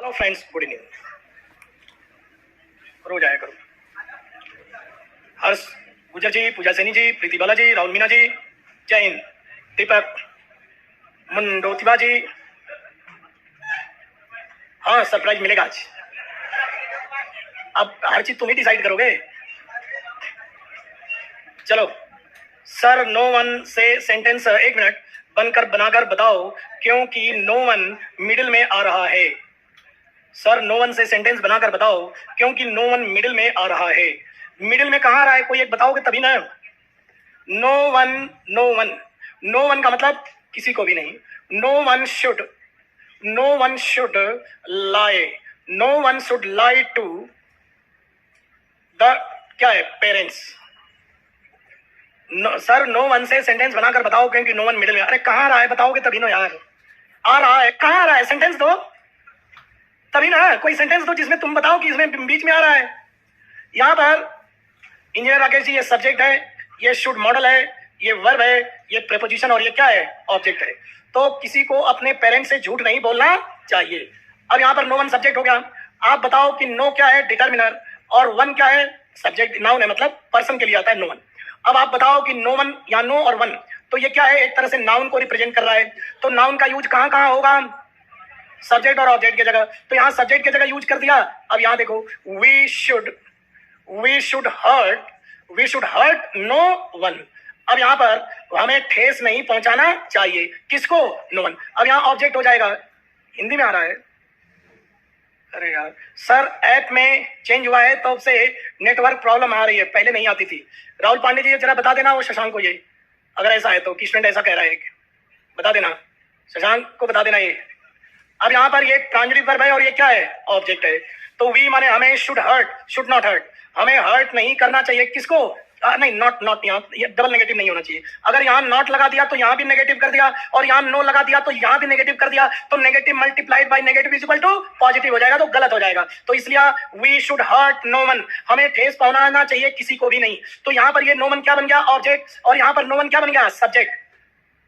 Hello friends, good evening. रोज आया करो। हर्ष गुजर जी, पूजा सैनी जी, प्रीति बाला जी, राहुल मीना जी, जैन, दीपक मुंडोतिवा जी। हाँ, सरप्राइज मिलेगा आज। अब हर चीज तुम ही डिसाइड करोगे। चलो सर, नो वन से सेंटेंस 1 मिनट बनकर बनाकर बताओ, क्योंकि नो वन मिडिल में आ रहा है। सर, नो वन से सेंटेंस बनाकर बताओ, क्योंकि नो वन मिडिल में आ रहा है। मिडिल में कहाँ आ रहा है, कोई एक बताओगे तभी ना। No one, no one, no one का मतलब किसी को भी नहीं। No one should, no one should lie, no one should lie to the क्या है, पेरेंट्स। सर, नो वन से सेंटेंस बनाकर बताओ, क्योंकि नो वन मिडिल में। अरे कहाँ आ रहा है, बताओगे तभी ना यार। आ रहा है, कहाँ आ रहा है, सेंटेंस दो तभी ना। कोई सेंटेंस दो जिसमें तुम बताओ कि इसमें बीच में आ रहा है। यहां पर इंजीनियर राकेश जी, ये सब्जेक्ट है, ये शुड मॉडल है, ये वर्ब है, ये प्रीपोजिशन, और ये क्या है, ऑब्जेक्ट है। तो किसी को अपने पेरेंट्स से झूठ नहीं बोलना चाहिए। अब यहाँ पर नो वन सब्जेक्ट हो गया। आप बताओ कि नो क्या है, डिटर्मिनर, और वन क्या है, सब्जेक्ट, नाउन है, मतलब पर्सन के लिए आता है नो वन। अब आप बताओ कि नो वन या नो और वन, तो ये क्या है, एक तरह से नाउन को रिप्रेजेंट कर रहा है। तो नाउन का यूज कहाँ कहाँ होगा, सब्जेक्ट और ऑब्जेक्ट की जगह। तो यहाँ सब्जेक्ट की जगह यूज कर दिया। अब यहाँ देखो, we should hurt no one. अब यहाँ पर हमें ठेस नहीं पहुंचाना चाहिए, किसको, नो वन। अब यहाँ ऑब्जेक्ट हो जाएगा, हिंदी में आ रहा है। अरे यार सर, ऐप में चेंज हुआ है तो से नेटवर्क प्रॉब्लम आ रही है, पहले नहीं आती थी। राहुल पांडे जी, जरा बता देना वो शशांक को, ये अगर ऐसा है तो, कि स्टूडेंट ऐसा कह रहा है, बता देना शशांक को, बता देना ये। अब यहाँ पर ये ट्रांजिटिव वर्ब है और ये क्या है, ऑब्जेक्ट है। तो वी माने हमें शुड नॉट हर्ट, हमें हर्ट नहीं करना चाहिए, किसको, नहीं, नॉट, यहाँ ये डबल नेगेटिव नहीं होना चाहिए। अगर यहाँ नॉट लगा दिया तो यहाँ भी नेगेटिव कर दिया, और यहाँ नो लगा दिया तो यहाँ भी नेगेटिव कर दिया, तो negative multiplied by negative is equal to positive हो जाएगा, तो गलत हो जाएगा। तो इसलिए we should hurt no one, हमें ठेस पहुंचाना चाहिए किसी को भी नहीं। तो यहाँ पर ये नो वन क्या बन गया, ऑब्जेक्ट, और यहाँ पर नो वन क्या बन गया, सब्जेक्ट।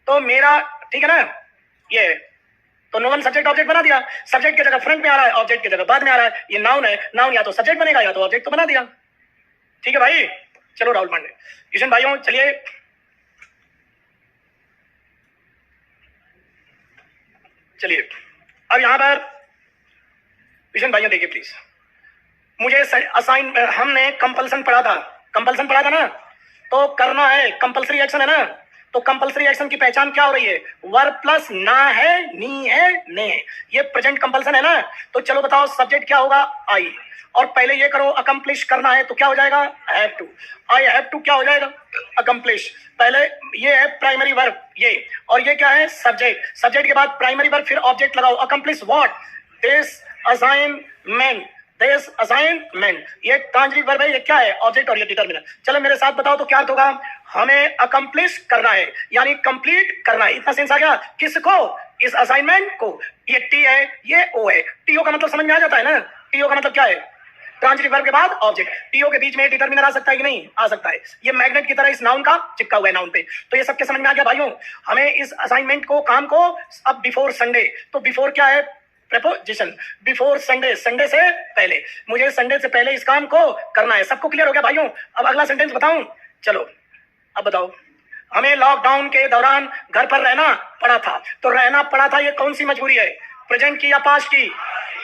तो मेरा ठीक है ना, ये तो नो वन सब्जेक्ट ऑब्जेक्ट बना दिया। सब्जेक्ट की जगह फ्रंट में आ रहा है, ऑब्जेक्ट की जगह बाद में आ रहा है। ये नाउन है, नाउन या तो सब्जेक्ट बनेगा या तो ऑब्जेक्ट, तो बना दिया। ठीक है भाई, चलो राहुल पांडे, किशन भाइयों चलिए। चलिए अब यहां पर किशन भाइयों देखिए प्लीज, मुझे असाइन, हमने कंपल्सन पढ़ा था ना, तो करना है, कंपल्सरी एक्शन है ना। तो कंपल्सरी एक्शन की पहचान क्या हो रही है, वर्ब प्लस ना है, नी है, ने है, ये प्रेजेंट कंपल्सन है ना। तो चलो बताओ सब्जेक्ट क्या होगा, आई, और पहले ये करो, अकम्प्लिश करना है, तो क्या हो जाएगा, have to. I have to क्या हो जाएगा, अकम्प्लिश। पहले ये है प्राइमरी वर्ब, ये, और ये क्या है, सब्जेक्ट। सब्जेक्ट के बाद प्राइमरी वर्ब, फिर ऑब्जेक्ट लगाओ, accomplish what, this assignment, this assignment. ये ट्रांजिटिव वर्ब है, ये क्या है, ऑब्जेक्ट, और ये डिटरमिनर। चलो मेरे साथ बताओ तो क्या अर्थ होगा, हमें अकम्प्लिश करना है, यानी कंप्लीट करना है। इतना सेंस आ गया, किसको, इस असाइनमेंट को। ये टी है, ये ओ है। टीओ का मतलब समझ में आ जाता है ना, टीओ का मतलब क्या है, ट्रांजिटिव वर्ब के बाद ऑब्जेक्ट। टीओ के बीच में डिटरमिनर आ सकता है कि नहीं, आ सकता है। ये मैग्नेट की तरह इस नाउन का चिपका हुआ है नाउन पे। तो ये सबके समझ में आ गया भाइयों। हमें इस असाइनमेंट को, काम को, अब बिफोर संडे, तो बिफोर क्या है, प्रेपोजिशन, बिफोर संडे, संडे से पहले, मुझे संडे से पहले इस काम को करना है। सबको क्लियर हो गया भाइयों। अब अगला सेंटेंस बताऊं, चलो अब बताओ, हमें लॉकडाउन के दौरान घर पर रहना पड़ा था। तो रहना पड़ा था, ये कौन सी मजबूरी है, प्रेजेंट की या पास्ट की।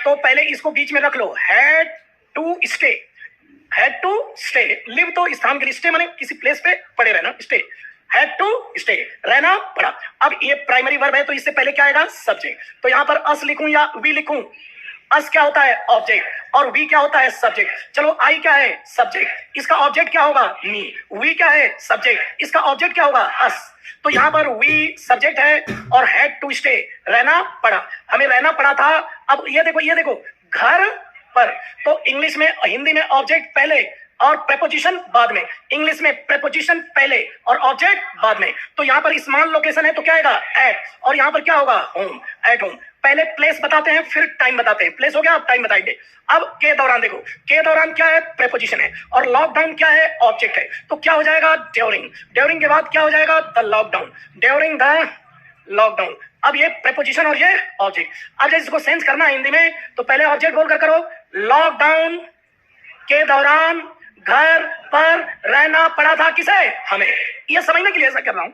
तो पहले इसको बीच में रख लो, had to stay, had to stay, live तो स्थान के लिए, स्टे माने किसी प्लेस पे पड़े रहना, स्टे, हैड टू स्टे, रहना पड़ा। अब ये प्राइमरी वर्ब है, तो इससे पहले क्या आएगा, सब्जेक्ट। तो यहां पर अस लिखूं या वी लिखूं, अस क्या होता है, ऑब्जेक्ट, और वी क्या होता है, सब्जेक्ट। चलो आई क्या है, सब्जेक्ट, इसका ऑब्जेक्ट क्या होगा, मी। वी क्या है, सब्जेक्ट, इसका ऑब्जेक्ट क्या होगा, अस। तो यहाँ पर वी सब्जेक्ट है, और हैड टू स्टे, रहना पड़ा, हमें रहना पड़ा था। अब ये देखो घर पर, तो इंग्लिश में, हिंदी में ऑब्जेक्ट पहले और प्रेपोजिशन बाद में, इंग्लिश में प्रेपोजिशन पहले और ऑब्जेक्ट बाद में। तो यहाँ पर स्मॉल लोकेशन है, तो क्या आएगा, एट, और यहाँ पर क्या होगा, होम, एट होम। पहले प्लेस बताते हैं, फिर टाइम बताते हैं। प्लेस हो गया, अब टाइम बताएंगे। अब के दौरान देखो, के दौरान क्या है, प्रेपोजिशन है, और लॉकडाउन क्या है, ऑब्जेक्ट है। तो क्या हो जाएगा, ड्यूरिंग, ड्यूरिंग के बाद क्या हो जाएगा, the lockdown, during the lockdown. अब ये प्रेपोजिशन और ये ऑब्जेक्ट। अब जब इसको सेंस करना है हिंदी में तो पहले ऑब्जेक्ट बोलकर करो। लॉकडाउन के दौरान घर पर रहना पड़ा था किसे? हमें। ये समझने के लिए ऐसा कर रहा हूं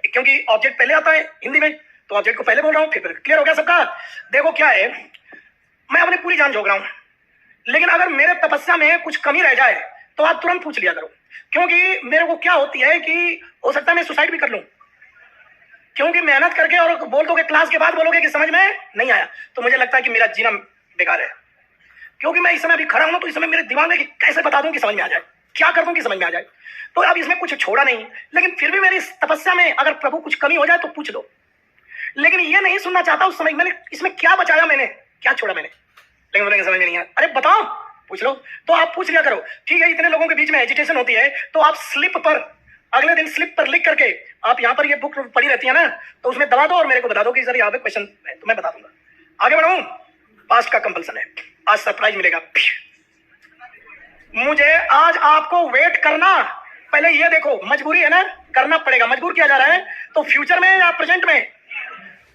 क्योंकि ऑब्जेक्ट पहले आता है हिंदी में, तो ऑब्जेक्ट को पहले बोल रहा हूं, फिर क्लियर हो गया सबका? देखो क्या है, मैं अपनी पूरी जान झोंक रहा हूं, लेकिन अगर मेरे तपस्या में कुछ कमी रह जाए तो आप तुरंत पूछ लिया करो, क्योंकि मेरे को क्या होती है कि हो सकता है मैं सुसाइड भी कर लूं, क्योंकि मेहनत करके और बोल दोगे क्लास के बाद बोलोगे कि समझ में नहीं आया, तो मुझे लगता है कि मेरा जीना बेकार है। क्योंकि मैं इस समय अभी खड़ा हूं तो इस समय मेरे दिमाग में कि कैसे बता दूं कि समझ में आ जाए, क्या कर दूं कि समझ में आ जाए। तो अब इसमें कुछ छोड़ा नहीं, लेकिन फिर भी मेरी इस तपस्या में अगर प्रभु कुछ कमी हो जाए तो पूछ दो। लेकिन ये नहीं सुनना चाहता उस समय मैंने इसमें क्या बचाया, मैंने क्या छोड़ा मैंने, लेकिन बोलेंगे समझ में नहीं आया। अरे बताओ, पूछ लो। तो आप पूछ लिया करो। ठीक है, इतने लोगों के बीच में एजिटेशन होती है तो आप स्लिप पर अगले दिन स्लिप पर लिख करके, आप यहाँ पर ये बुक पड़ी रहती है ना, तो उसमें दबा दो और मेरे को बता दो कि सर यहाँ पे क्वेश्चन है, तो मैं बता दूंगा। आगे बढ़ूं, पास्ट का कंपल्सन है, आज सरप्राइज मिलेगा मुझे। आज आपको वेट करना, पहले ये देखो, मजबूरी है ना, करना पड़ेगा। मजबूर किया जा रहा है तो फ्यूचर में या प्रेजेंट में?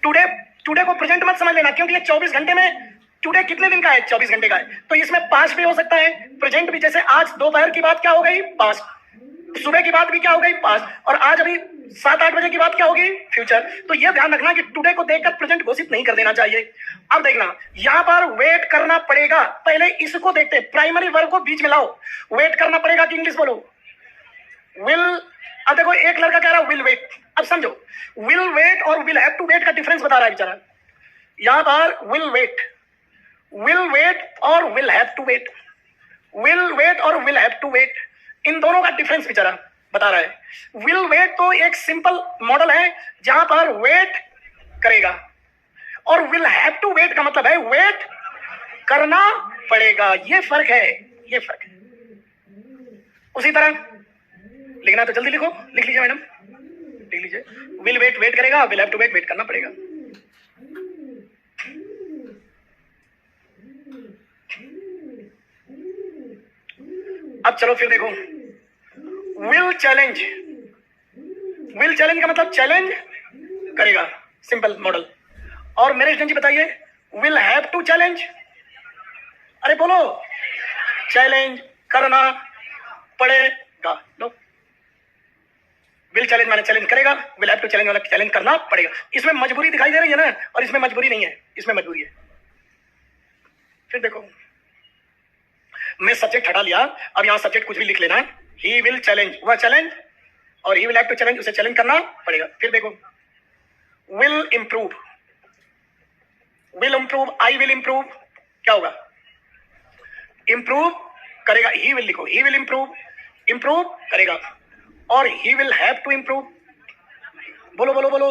टुडे को प्रेजेंट मत समझ लेना, क्योंकि ये 24 घंटे में, टुडे कितने दिन का है? 24 घंटे का है, तो इसमें पास्ट भी हो सकता है, प्रेजेंट भी। जैसे आज दोपहर की बात क्या हो गई? पास्ट। सुबह की बात भी क्या हो गई? पास्ट। और आज अभी 7-8 बजे की बात क्या होगी? फ्यूचर। तो ये ध्यान रखना कि टुडे को देखकर प्रेजेंट घोषित नहीं कर देना चाहिए। अब देखना, यहां पर वेट करना पड़ेगा, पहले इसको देखते, प्राइमरी वर्ब को बीच में लाओ। वेट करना पड़ेगा कि इंग्लिश बोलो? विल। अब देखो, एक लड़का कह रहा है विल वेट। अब समझो, विल वेट और विल हैव टू वेट का डिफरेंस बता रहा है बेचारा। यहां पर विल वेट और will have to wait, will wait और विल हैव टू वेट, इन दोनों का डिफरेंस बेचारा बता रहा है। विल वेट तो एक सिंपल मॉडल है जहां पर वेट करेगा, और विल हैव टू वेट का मतलब है वेट करना पड़ेगा। ये फर्क है, ये फर्क है। उसी तरह लिखना तो जल्दी लिखो, लिख लीजिए मैडम, लिख लीजिए। विल वेट वेट करेगा, will have to wait wait करना पड़ेगा। अब चलो फिर देखो, विल चैलेंज, विल चैलेंज का मतलब चैलेंज करेगा, सिंपल मॉडल। और मेरे स्टूडेंट जी बताइए, विल हैव टू चैलेंज, अरे बोलो, चैलेंज करना पड़ेगा। लो, विल चैलेंज माने चैलेंज करेगा, विल हैव टू चैलेंज वाला चैलेंज करना पड़ेगा। इसमें मजबूरी दिखाई दे रही है ना, और इसमें मजबूरी नहीं है, इसमें मजबूरी है। फिर देखो, मैं सब्जेक्ट हटा लिया, अब यहां सब्जेक्ट कुछ भी लिख लेना है। ही विल चैलेंज, वह चैलेंज, और he will have to challenge, उसे चैलेंज करना पड़ेगा। फिर देखो, will improve, will improve, I will improve, क्या होगा? इंप्रूव करेगा, ही विल लिखो, ही विल इंप्रूव, इंप्रूव करेगा। और he will have to improve, बोलो बोलो बोलो,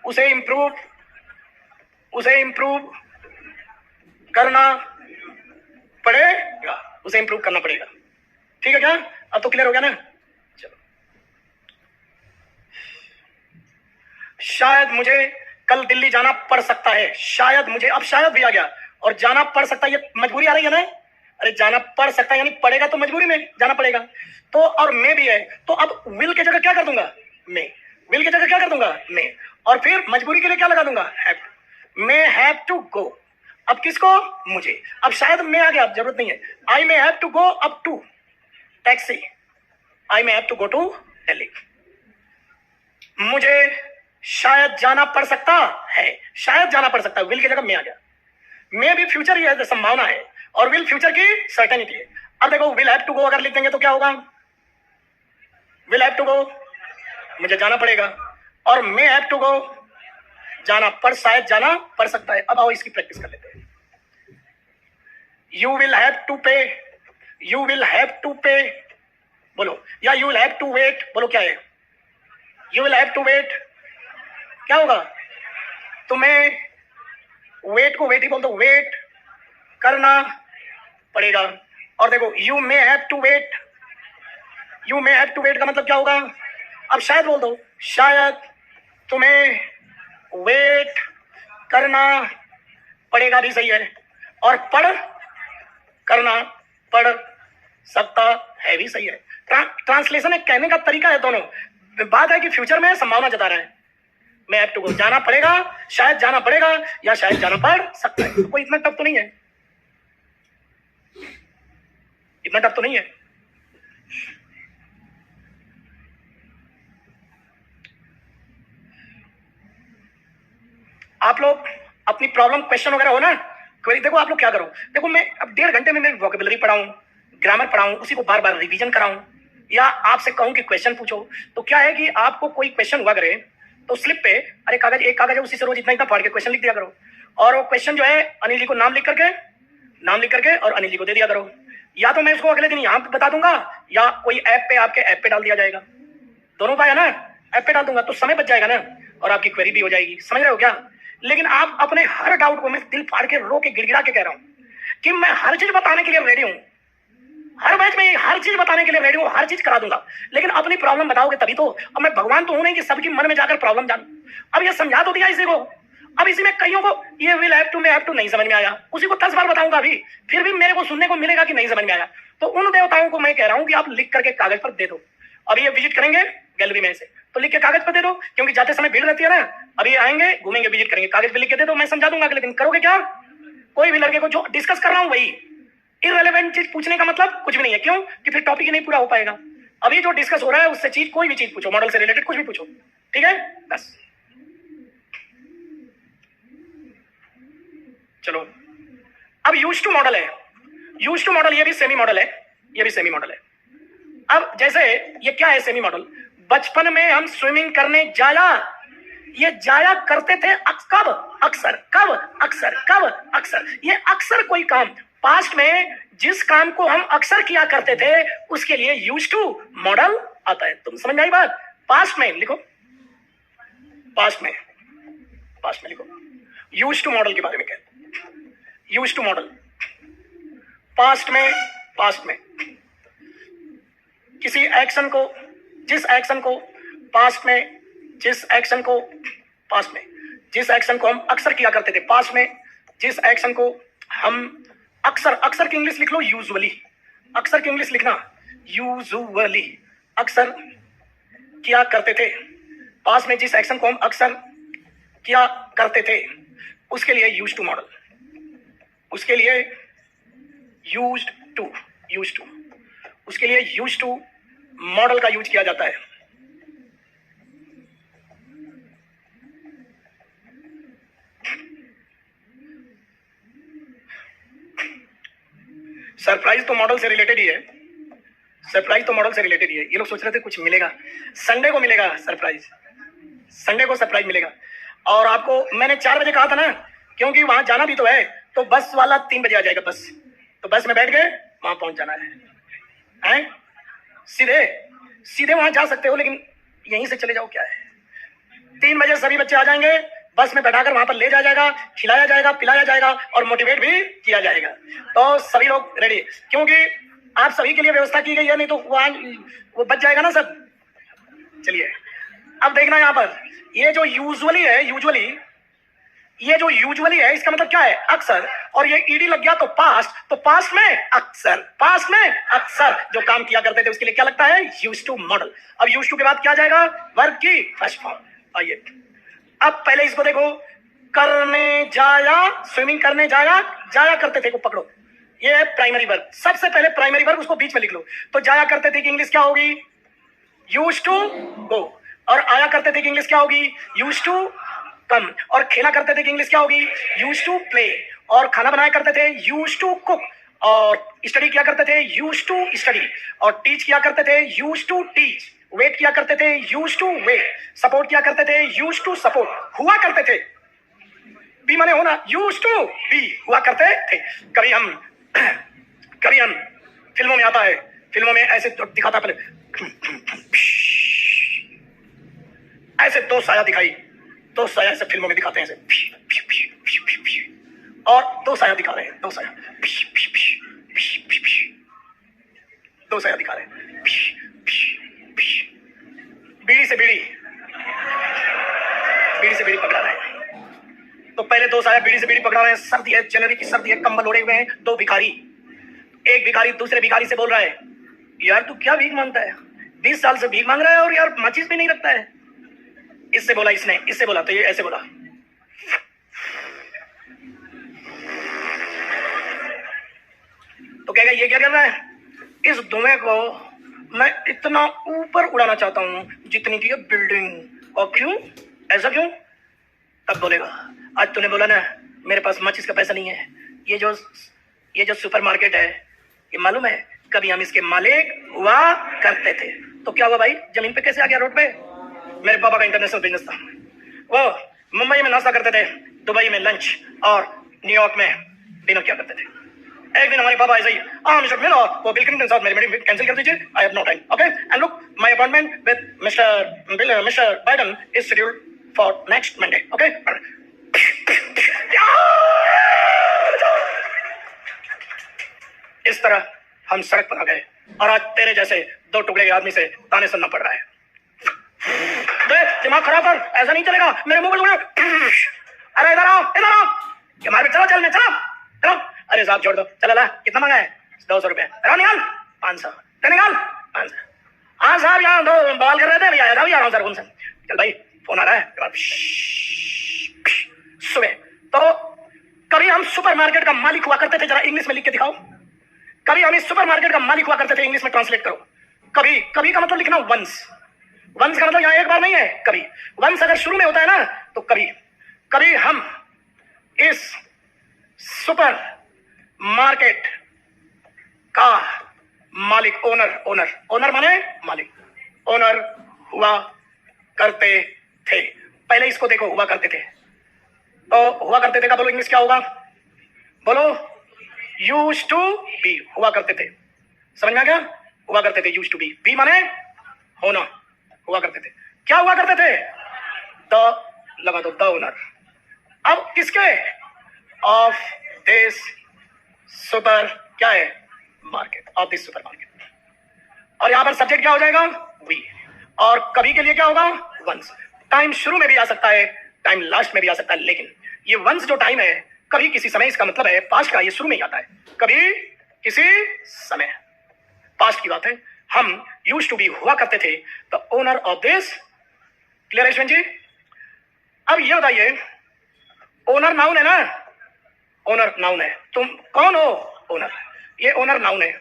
उसे इंप्रूव करना पड़ेगा, उसे इंप्रूव करना पड़ेगा। ठीक है क्या? अब तो क्लियर हो गया ना? चलो, शायद मुझे कल दिल्ली जाना पड़ सकता है, शायद मुझे, अब शायद भी आ गया, और जाना पड़ सकता है, ये मजबूरी आ रही है ना? अरे जाना पड़ सकता है यानी पड़ेगा तो मजबूरी में जाना पड़ेगा। तो और मैं भी है, तो अब विल की जगह क्या कर दूंगा? मैं। विल की जगह क्या कर दूंगा? मैं। और फिर मजबूरी के लिए क्या लगा दूंगा? हैव। मैं हैव टू गो, अब किसको? मुझे। अब शायद मैं आ गया, अब जरूरत नहीं है। I may have to go up to taxi, I may have to go to Delhi. मुझे शायद जाना पड़ सकता है, शायद जाना पड़ सकता है, विल की जगह मैं आ गया। मैं भी फ्यूचर ही है, संभावना है, और विल फ्यूचर की सर्टेनिटी है। अब देखो, विल हैव टू गो अगर लिख देंगे तो क्या होगा? विल हैव टू गो, मुझे जाना पड़ेगा, और मे हैव टू गो, जाना पड़, शायद जाना पड़ सकता है। अब आओ इसकी प्रैक्टिस कर लेते हैं। You will have to pay, you will have to pay बोलो, या you will have to wait बोलो, क्या है? You will have to wait, क्या होगा? तो मैं वेट को वेट ही बोल दो, वेट करना पड़ेगा। और देखो, you may have to wait, you may have to wait का मतलब क्या होगा? अब शायद बोल दो, शायद तुम्हें वेट करना पड़ेगा भी सही है, और पढ़ करना पड़ सकता है भी सही है। ट्रांसलेशन एक कहने का तरीका है, दोनों। बात है कि फ्यूचर में संभावना जता रहा है, मैं हैव टू गो, जाना पड़ेगा, शायद जाना पड़ेगा या शायद जाना पड़ सकता है। तो कोई इतना टफ तो नहीं है, इतना टफ तो नहीं है। आप लोग अपनी प्रॉब्लम क्वेश्चन वगैरह हो ना, क्वेरी, देखो आप लोग क्या करो, देखो मैं अब 1.5 घंटे में मैं वोकेबुलरी पढ़ाऊं, ग्रामर पढ़ाऊं, उसी को बार बार रिवीजन कराऊं, या आपसे कहूं कि क्वेश्चन पूछो, तो क्या है कि आपको कोई क्वेश्चन हुआ करे तो स्लिप पे अरे कागज, एक कागज है उसी से रोज इतना इतना पढ़ के क्वेश्चन लिख दिया करो, और वो क्वेश्चन जो है अनिल जी को नाम लिख करके और अनिल जी को दे दिया करो, या तो मैं उसको अगले दिन यहाँ पे बता दूंगा या कोई ऐप पे, आपके ऐप पे डाल दिया जाएगा, दोनों उपाय है ना, ऐप पे डाल दूंगा तो समय बच जाएगा ना, और आपकी क्वेरी भी हो जाएगी, समझ रहे हो क्या। लेकिन आप अपने हर डाउट को, मैं दिल फाड़ के रो के गिड़गिड़ा के कह रहा हूं कि मैं हर चीज बताने के लिए रेडी हूं, हर मैच में हर चीज बताने के लिए रेडी हूं, हर चीज करा दूंगा, लेकिन अपनी प्रॉब्लम बताओगे तभी तो। अब मैं भगवान तो हूं नहीं कि सबकी मन में जाकर प्रॉब्लम जानूं। अब ये समझा तो दिया इसी को, अब इसी में कईयों को ये विल हैव टू, मैं हैव टू नहीं समझ में आया, उसी को 10 बार बताऊंगा अभी, फिर भी मेरे को सुनने को मिलेगा कि नहीं समझ में आया। तो उन देवताओं को मैं कह रहा हूं कि आप लिख करके कागज पर दे दो। अब ये विजिट करेंगे गैलरी में से, तो लिख के कागज पर दे दो, क्योंकि जाते समय भीड़ रहती है ना। अभी आएंगे, घूमेंगे, विजिट करेंगे, कागज पे लिख के दे दो, मैं समझा दूंगा अगले दिन। करोगे क्या? कोई भी लड़के को जो डिस्कस कर रहा हूं वही, इररिलेवेंट चीज पूछने का मतलब कुछ भी नहीं है, क्यों कि फिर टॉपिक ही नहीं पूरा हो पाएगा। अभी जो डिस्कस हो रहा है उससे चीज, कोई भी चीज पूछो, मॉडल से रिलेटेड कुछ भी पूछो, ठीक है, बस। चलो, अब यूज टू मॉडल है, यूज टू मॉडल, ये भी सेमी मॉडल है, ये भी सेमी मॉडल है। अब जैसे ये क्या है सेमी मॉडल, बचपन में हम स्विमिंग करने जाया, ये जाया करते थे कब, अक्सर, कब, अक्सर, कब, अक्सर, ये अक्सर कोई काम, पास्ट में जिस काम को हम अक्सर किया करते थे उसके लिए यूज टू मॉडल आता है। तुम समझ आई बात? पास्ट में लिखो, पास्ट में लिखो, यूज टू मॉडल के बारे में कहते हैं, यूज टू मॉडल। पास्ट में किसी एक्शन को, जिस एक्शन को पास्ट में, जिस एक्शन को हम अक्सर किया करते थे, पास्ट में जिस एक्शन को हम अक्सर, अक्सर की इंग्लिश लिख लो यूजुअली, अक्सर की इंग्लिश लिखना यूजुअली, अक्सर किया करते थे, पास्ट में जिस एक्शन को हम अक्सर किया करते थे उसके लिए यूज टू मॉडल, उसके लिए यूज टू उसके लिए यूज टू मॉडल का यूज किया जाता है। सरप्राइज तो मॉडल से रिलेटेड ही है, सरप्राइज तो मॉडल से रिलेटेड ही है। ये लोग सोच रहे थे कुछ मिलेगा, संडे को मिलेगा सरप्राइज, संडे को सरप्राइज मिलेगा। और आपको मैंने 4 बजे कहा था ना, क्योंकि वहां जाना भी तो है, तो बस वाला 3 बजे आ जाएगा बस, तो बस में बैठ गए वहां पहुंच जाना है? सीधे वहां जा सकते हो, लेकिन यहीं से चले जाओ क्या है। 3 बजे सभी बच्चे आ जाएंगे, बस में बैठाकर वहां पर ले जाया जाएगा, खिलाया जाएगा, पिलाया जाएगा और मोटिवेट भी किया जाएगा। तो सभी लोग रेडी, क्योंकि आप सभी के लिए व्यवस्था की गई है, नहीं तो वहां वो बच जाएगा ना सब। चलिए अब देखना यहाँ पर, ये जो यूजुअली है, ये जो यूजुअली है इसका मतलब क्या है, अक्सर, और ये ईडी लग गया तो पास्ट में अक्सर, पास्ट में अक्सर जो काम किया करते थे उसके लिए क्या लगता है, यूज टू मॉडल। अब यूज टू के बाद क्या जाएगा, वर्ब की फर्स्ट फॉर्म। आइए अब पहले इसको देखो, करने जाया, स्विमिंग करने जाया करते थे को पकड़ो, ये है प्राइमरी वर्ब। सबसे पहले प्राइमरी वर्ब उसको बीच में लिख लो, तो जाया करते थे की इंग्लिश क्या होगी, यूज टू गो, और आया करते थे की इंग्लिश क्या होगी, यूज टू कम, और खेला करते थे कि इंग्लिश क्या होगी, यूज टू प्ले, और खाना बनाया करते थे यूज टू कुक, और स्टडी किया करते थे यूज टू स्टडी, और टीच किया करते थे यूज टू टीच, वेट किया करते थे यूज टू वेट, सपोर्ट किया करते थे यूज टू सपोर्ट, हुआ करते थे, बी माने होना, यूज टू बी, हुआ करते थे। कभी हम फिल्मों में आता है, फिल्मों में ऐसे दिखाता पहले, ऐसे दो साया दिखाई, दो साया ऐसे फिल्मों में दिखाते हैं ऐसे, और दो साया दिखा रहे हैं, दो साया दिखा रहे हैं, बीड़ी से बीड़ी पकड़ा रहे हैं। तो पहले दो साया बीड़ी से बीड़ी पकड़ा रहे हैं, सर्दी है, जनवरी की सर्दी है, कंबल ओढ़े हुए हैं दो भिखारी। एक भिखारी दूसरे भिखारी से बोल रहा है, यार तू क्या भीख मांगता है, 20 साल से भीख मांग रहा है और यार माचिस भी नहीं रखता है, इससे बोला इसने, इससे बोला तो ये ऐसे बोला। तो कहेगा ये क्या कर रहा है? इस धुएं को मैं इतना ऊपर उड़ाना चाहता हूं जितनी की बिल्डिंग। और क्यों? ऐसा क्यों? तब बोलेगा आज तूने बोला ना मेरे पास माचिस का पैसा नहीं है। ये जो सुपरमार्केट है, ये मालूम है कभी हम इसके मालिक हुआ करते थे। तो क्या हुआ भाई, जमीन पे कैसे आ गया रोड पे? मेरे पापा का इंटरनेशनल बिजनेस था। वो मुंबई में नाश्ता करते थे, दुबई में लंच और न्यूयॉर्क में डिनर किया करते थे। एक दिन हमारे पापा ऐसे ही मिस्टर मिलो वो बिल क्लिंटन साहब मेरी मीटिंग कैंसिल कर दीजिए, I have no time, okay and look my appointment with Mister Biden is scheduled for next Monday, okay. इस तरह हम सड़क पर आ गए और आज तेरे जैसे दो टुकड़े के आदमी से ताने सुनना पड़ रहा है। दिमाग खराब कर, ऐसा नहीं चलेगा, मेरे मुंह में अरे इधर आओ, इधर आओ, ये मार चलो, चल में चलो चलो। अरे साहब छोड़ दो, चला ला, कितना मांगा है? 200 रुपए। निकाल 500, निकाल 500। हाँ साहब यहाँ दो बवाल कर रहे थे, भैया आ रहा हूँ सर उनसे। चल भाई फोन आ रहा है। सुबह तो कभी हम सुपरमार्केट का मालिक हुआ करते थे, जरा इंग्लिश में लिख के दिखाओ। कभी हम इस सुपरमार्केट का मालिक हुआ करते थे, इंग्लिश में ट्रांसलेट करो। कभी कभी का मतलब लिखना वंस, वंस का मतलब यहाँ एक बार नहीं है, कभी। वंस अगर शुरू में होता है ना तो कभी। कभी हम इस सुपर मार्केट का मालिक, ओनर माने मालिक, ओनर हुआ करते थे। पहले इसको देखो, हुआ करते थे। तो हुआ करते थे का बोलो इंग्लिश क्या होगा? बोलो यूज्ड टू बी, हुआ करते थे। समझ में आ गया? हुआ करते थे, यूज्ड टू बी, बी माने होना, हुआ करते थे। क्या हुआ करते थे? द लगा दो, द ओनर। अब किसके? ऑफ दिस सुपर क्या है? Market, of this super market. और यहां पर सब्जेक्ट क्या हो जाएगा? वी। और कभी के लिए क्या होगा? वंस। टाइम शुरू में भी आ सकता है, टाइम लास्ट में भी आ सकता है, लेकिन ये वंस जो टाइम है कभी किसी समय, इसका मतलब है पास्ट का, ये शुरू में ही आता है। कभी किसी समय, पास्ट की बात है। हम यूज्ड टू बी हुआ करते थे the owner of this. Clear है जी? अब ये बताइए, ओनर नाउन है ना? ओनर नाउन है, तुम कौन हो? ओनर। ये ओनर नाउन है।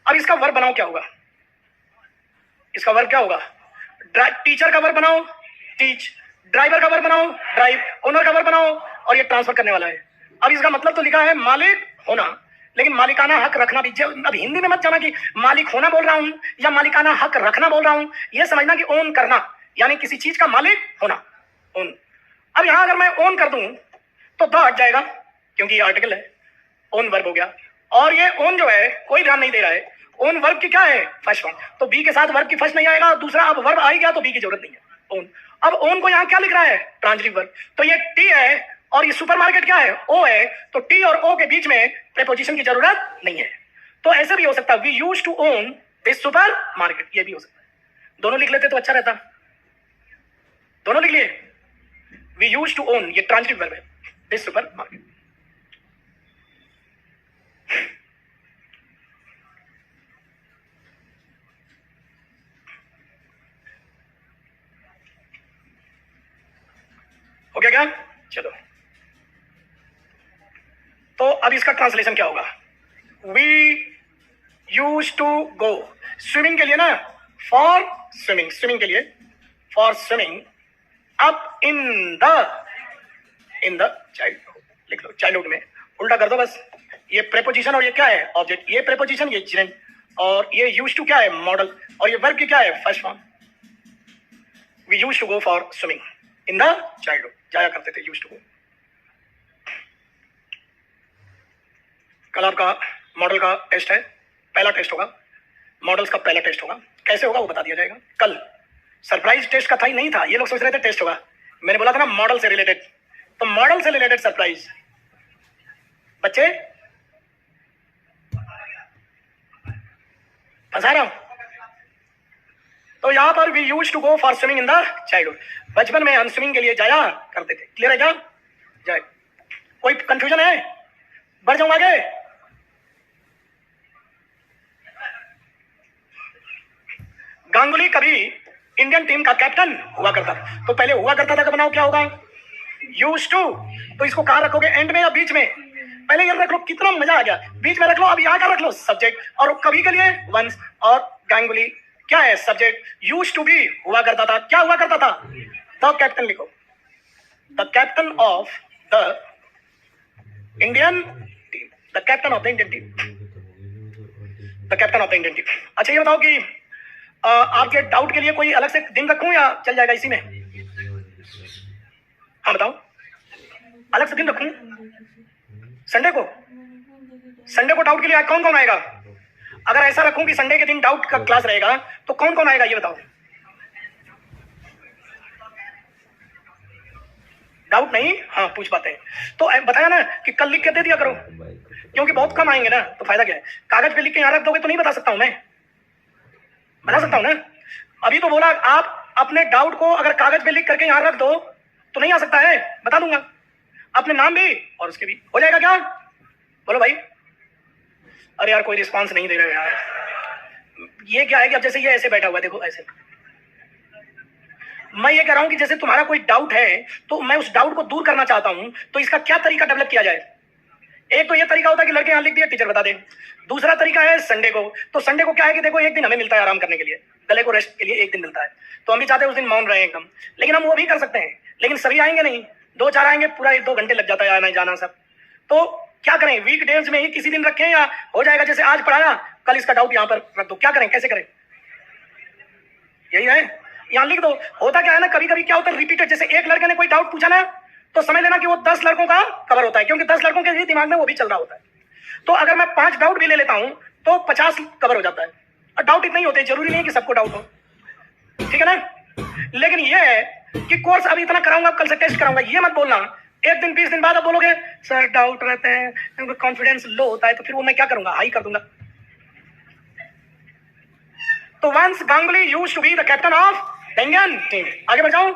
अब इसका वर्ब बनाओ, क्या होगा? इसका वर्ब क्या होगा? टीचर का वर्ब बनाओ, टीच। ड्राइवर का वर्ब बनाओ, ड्राइव। ओनर का वर्ब बनाओ, और ये ट्रांसफर करने वाला है। अब इसका मतलब तो लिखा है मालिक होना, लेकिन मालिकाना हक रखना भी। अब हिंदी में मत जाना कि मालिक होना बोल रहा हूं या मालिकाना हक रखना बोल रहा हूं। यह समझना कि ओन करना यानी किसी चीज का मालिक होना, ओन। अब यहां अगर मैं ओन कर दूं तो द हट जाएगा, क्योंकि ये आर्टिकल है, ओन वर्ब हो गया। और ये ओन जो है कोई ध्यान नहीं दे रहा है, ओन वर्ब की क्या है? First form. तो बी के साथ वर्ब की फर्स्ट नहीं आएगा, दूसरा अब वर्ब आ गया तो बी की जरूरत नहीं है, ओन। अब ओन को यहां क्या लिख रहा है? Transitive verb. तो ये टी है और ये सुपरमार्केट क्या है? ओ है। तो टी और ओ के बीच में प्रीपोजिशन की जरूरत नहीं है। तो ऐसे भी हो सकता है, we used to own this supermarket, ये भी हो सकता है। दोनों लिख लेते तो अच्छा रहता, दोनों लिख लिए। वी यूज्ड टू ओन, ये ट्रांजिटिव वर्ब है, दिस सुपर मार्केट। हो गया क्या? चलो, तो अब इसका ट्रांसलेशन क्या होगा? We used to go, swimming के लिए ना, फॉर स्विमिंग, स्विमिंग के लिए, for swimming up in the childhood. लिख लो चाइल्डहुड में, उल्टा कर दो बस। ये प्रेपोजिशन और ये क्या है? ऑब्जेक्ट। ये प्रेपोजिशन, ये जिरेंट, और ये यूज्ड टू क्या है? मॉडल, और ये वर्ब की क्या है? First form. We used to go for swimming in the childhood, जाया करते थे, यूज्ड टू गो। कल आपका मॉडल का टेस्ट है, पहला टेस्ट होगा, मॉडल्स का पहला टेस्ट होगा। कैसे होगा वो बता दिया जाएगा कल। सरप्राइज टेस्ट का था ही नहीं था, ये लोग सोच रहे थे टेस्ट होगा। मैंने बोला था ना मॉडल से रिलेटेड, तो मॉडल से रिलेटेड सरप्राइज। बच्चे फंसा रहा हूं। तो यहां पर we used to go for swimming in the childhood, बचपन में हम स्विमिंग के लिए जाया करते थे। क्लियर है क्या? जाए, कोई कंफ्यूजन है? बढ़ जाऊं आगे? गांगुली कभी इंडियन टीम का कैप्टन हुआ करता था। तो पहले हुआ करता था का बनाओ क्या होगा, यूज्ड टू। तो इसको कहाँ रखोगे, एंड में या बीच में? पहले ये रख लो, कितना मजा आ गया, बीच में रख लो। अब यहाँ का रख लो सब्जेक्ट, और कभी के लिए वंस, और गांगुली क्या है सब्जेक्ट, यूज्ड टू बी हुआ करता था, क्या हुआ करता था, द कैप्टन लिखो, the captain of the Indian team, the captain of the Indian team, the captain of the Indian team. अच्छा ये बताओ कि आपके डाउट के लिए कोई अलग से दिन रखूं या चल जाएगा इसी में? हाँ बताओ, अलग से दिन रखूं? संडे को, संडे को डाउट के लिए कौन कौन आएगा? अगर ऐसा रखूं कि संडे के दिन डाउट का क्लास रहेगा तो कौन कौन आएगा ये बताओ? डाउट नहीं, हाँ पूछ पाते हैं तो बताया ना कि कल लिख के दे दिया करो, क्योंकि बहुत कम आएंगे ना, तो फायदा क्या है? कागज पे लिख के यहाँ रख दोगे तो नहीं बता सकता हूं मैं, बता सकता हूं ना? अभी तो बोला आप अपने डाउट को अगर कागज पे लिख करके यहाँ रख दो तो नहीं आ सकता है, बता दूंगा अपने नाम भी और उसके भी। हो जाएगा क्या? बोलो भाई। अरे यार कोई रिस्पांस नहीं दे रहे यार, ये क्या है कि अब जैसे ये ऐसे बैठा हुआ है, देखो ऐसे, मैं ये कह रहा हूं कि जैसे तुम्हारा कोई डाउट है तो मैं उस डाउट को दूर करना चाहता हूं, तो इसका क्या तरीका डेवलप किया जाए? एक तो ये तरीका होता है कि लड़के यहाँ लिख दिए, टीचर बता दे। दूसरा तरीका है संडे को, तो संडे को क्या है कि देखो एक दिन हमें मिलता है आराम करने के लिए, गले को रेस्ट के लिए एक दिन मिलता है, तो हम भी चाहते हैं उस दिन मौन रहे एकदम, लेकिन हम वो भी कर सकते हैं, लेकिन सभी आएंगे नहीं, 2-4 आएंगे, पूरा 1-2 घंटे लग जाता है आना जाना सब। तो क्या करें, वीक डेज में ही किसी दिन रखें या हो जाएगा जैसे आज पढ़ाया कल इसका डाउट यहाँ पर रख दो, क्या करें, कैसे करें? यही है, यहाँ लिख दो। होता क्या है ना, कभी कभी क्या होता है रिपीटेड, जैसे एक लड़के ने कोई डाउट पूछा ना तो समझ लेना कि वो 10 लड़कों का कवर होता है, क्योंकि 10 लड़कों के ही दिमाग में वो भी चल रहा होता है। तो अगर मैं 5 डाउट भी ले लेता हूं तो 50 कवर हो जाता है। और डाउट इतने ही होते हैं, जरूरी नहीं कि सबको डाउट हो, ठीक है ना? लेकिन ये है कि कोर्स अभी इतना कराऊंगा, कल से टेस्ट कराऊंगा, ये मत बोलना 1 दिन 20 दिन बाद आप बोलोगे सर डाउट रहते हैं, कॉन्फिडेंस लो होता है, तो फिर वो मैं क्या करूंगा, हाई कर दूंगा। तो once Ganguly used to be the captain of the Indian team. आगे बढ़ जाऊं,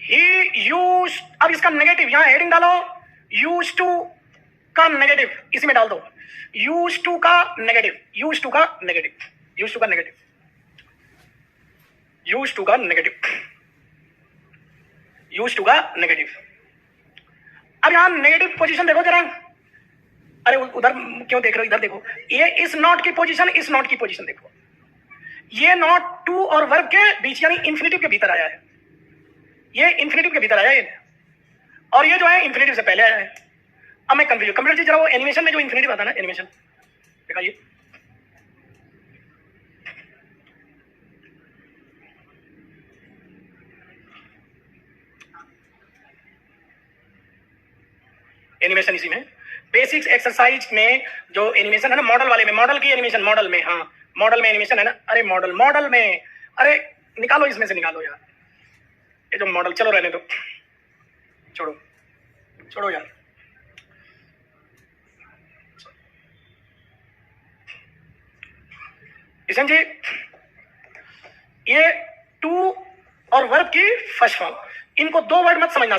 ही यूज्ड, अब इसका नेगेटिव यहां हेडिंग डालो, यूज्ड टू का नेगेटिव इसी में डाल दो, यूज्ड टू का नेगेटिव, यूज्ड टू का नेगेटिव, यूज्ड टू का नेगेटिव, यूज्ड टू का नेगेटिव, यूज्ड टू का नेगेटिव। अब यहां नेगेटिव पोजीशन देखो जरा, अरे उधर क्यों देख रहे हो, इधर देखो, ये इस नॉट की पोजीशन, इस नॉट की पोजीशन देखो, ये नॉट टू और वर्ब के बीच यानी इंफिनिटिव के भीतर आया है, ये इंफिनिटिव के भीतर आया है, और ये जो है इंफिनिटिव से पहले आया है। अब मैं कंफ्यूज, कंप्यूटर जी जरा वो एनिमेशन में जो इंफिनिटिव आता है ना, एनिमेशन दिखाइए, एनिमेशन इसी में बेसिक्स एक्सरसाइज में जो एनिमेशन है ना, मॉडल वाले में, मॉडल की एनिमेशन, मॉडल में, हाँ मॉडल में एनिमेशन है ना, अरे मॉडल, मॉडल में, अरे निकालो इसमें से, निकालो यार ये जो मॉडल, चलो रहने दो, छोड़ो छोड़ो यार, किशन जी ये टू और वर्ब की फर्स्ट फॉर्म, इनको 2 वर्ड मत समझना,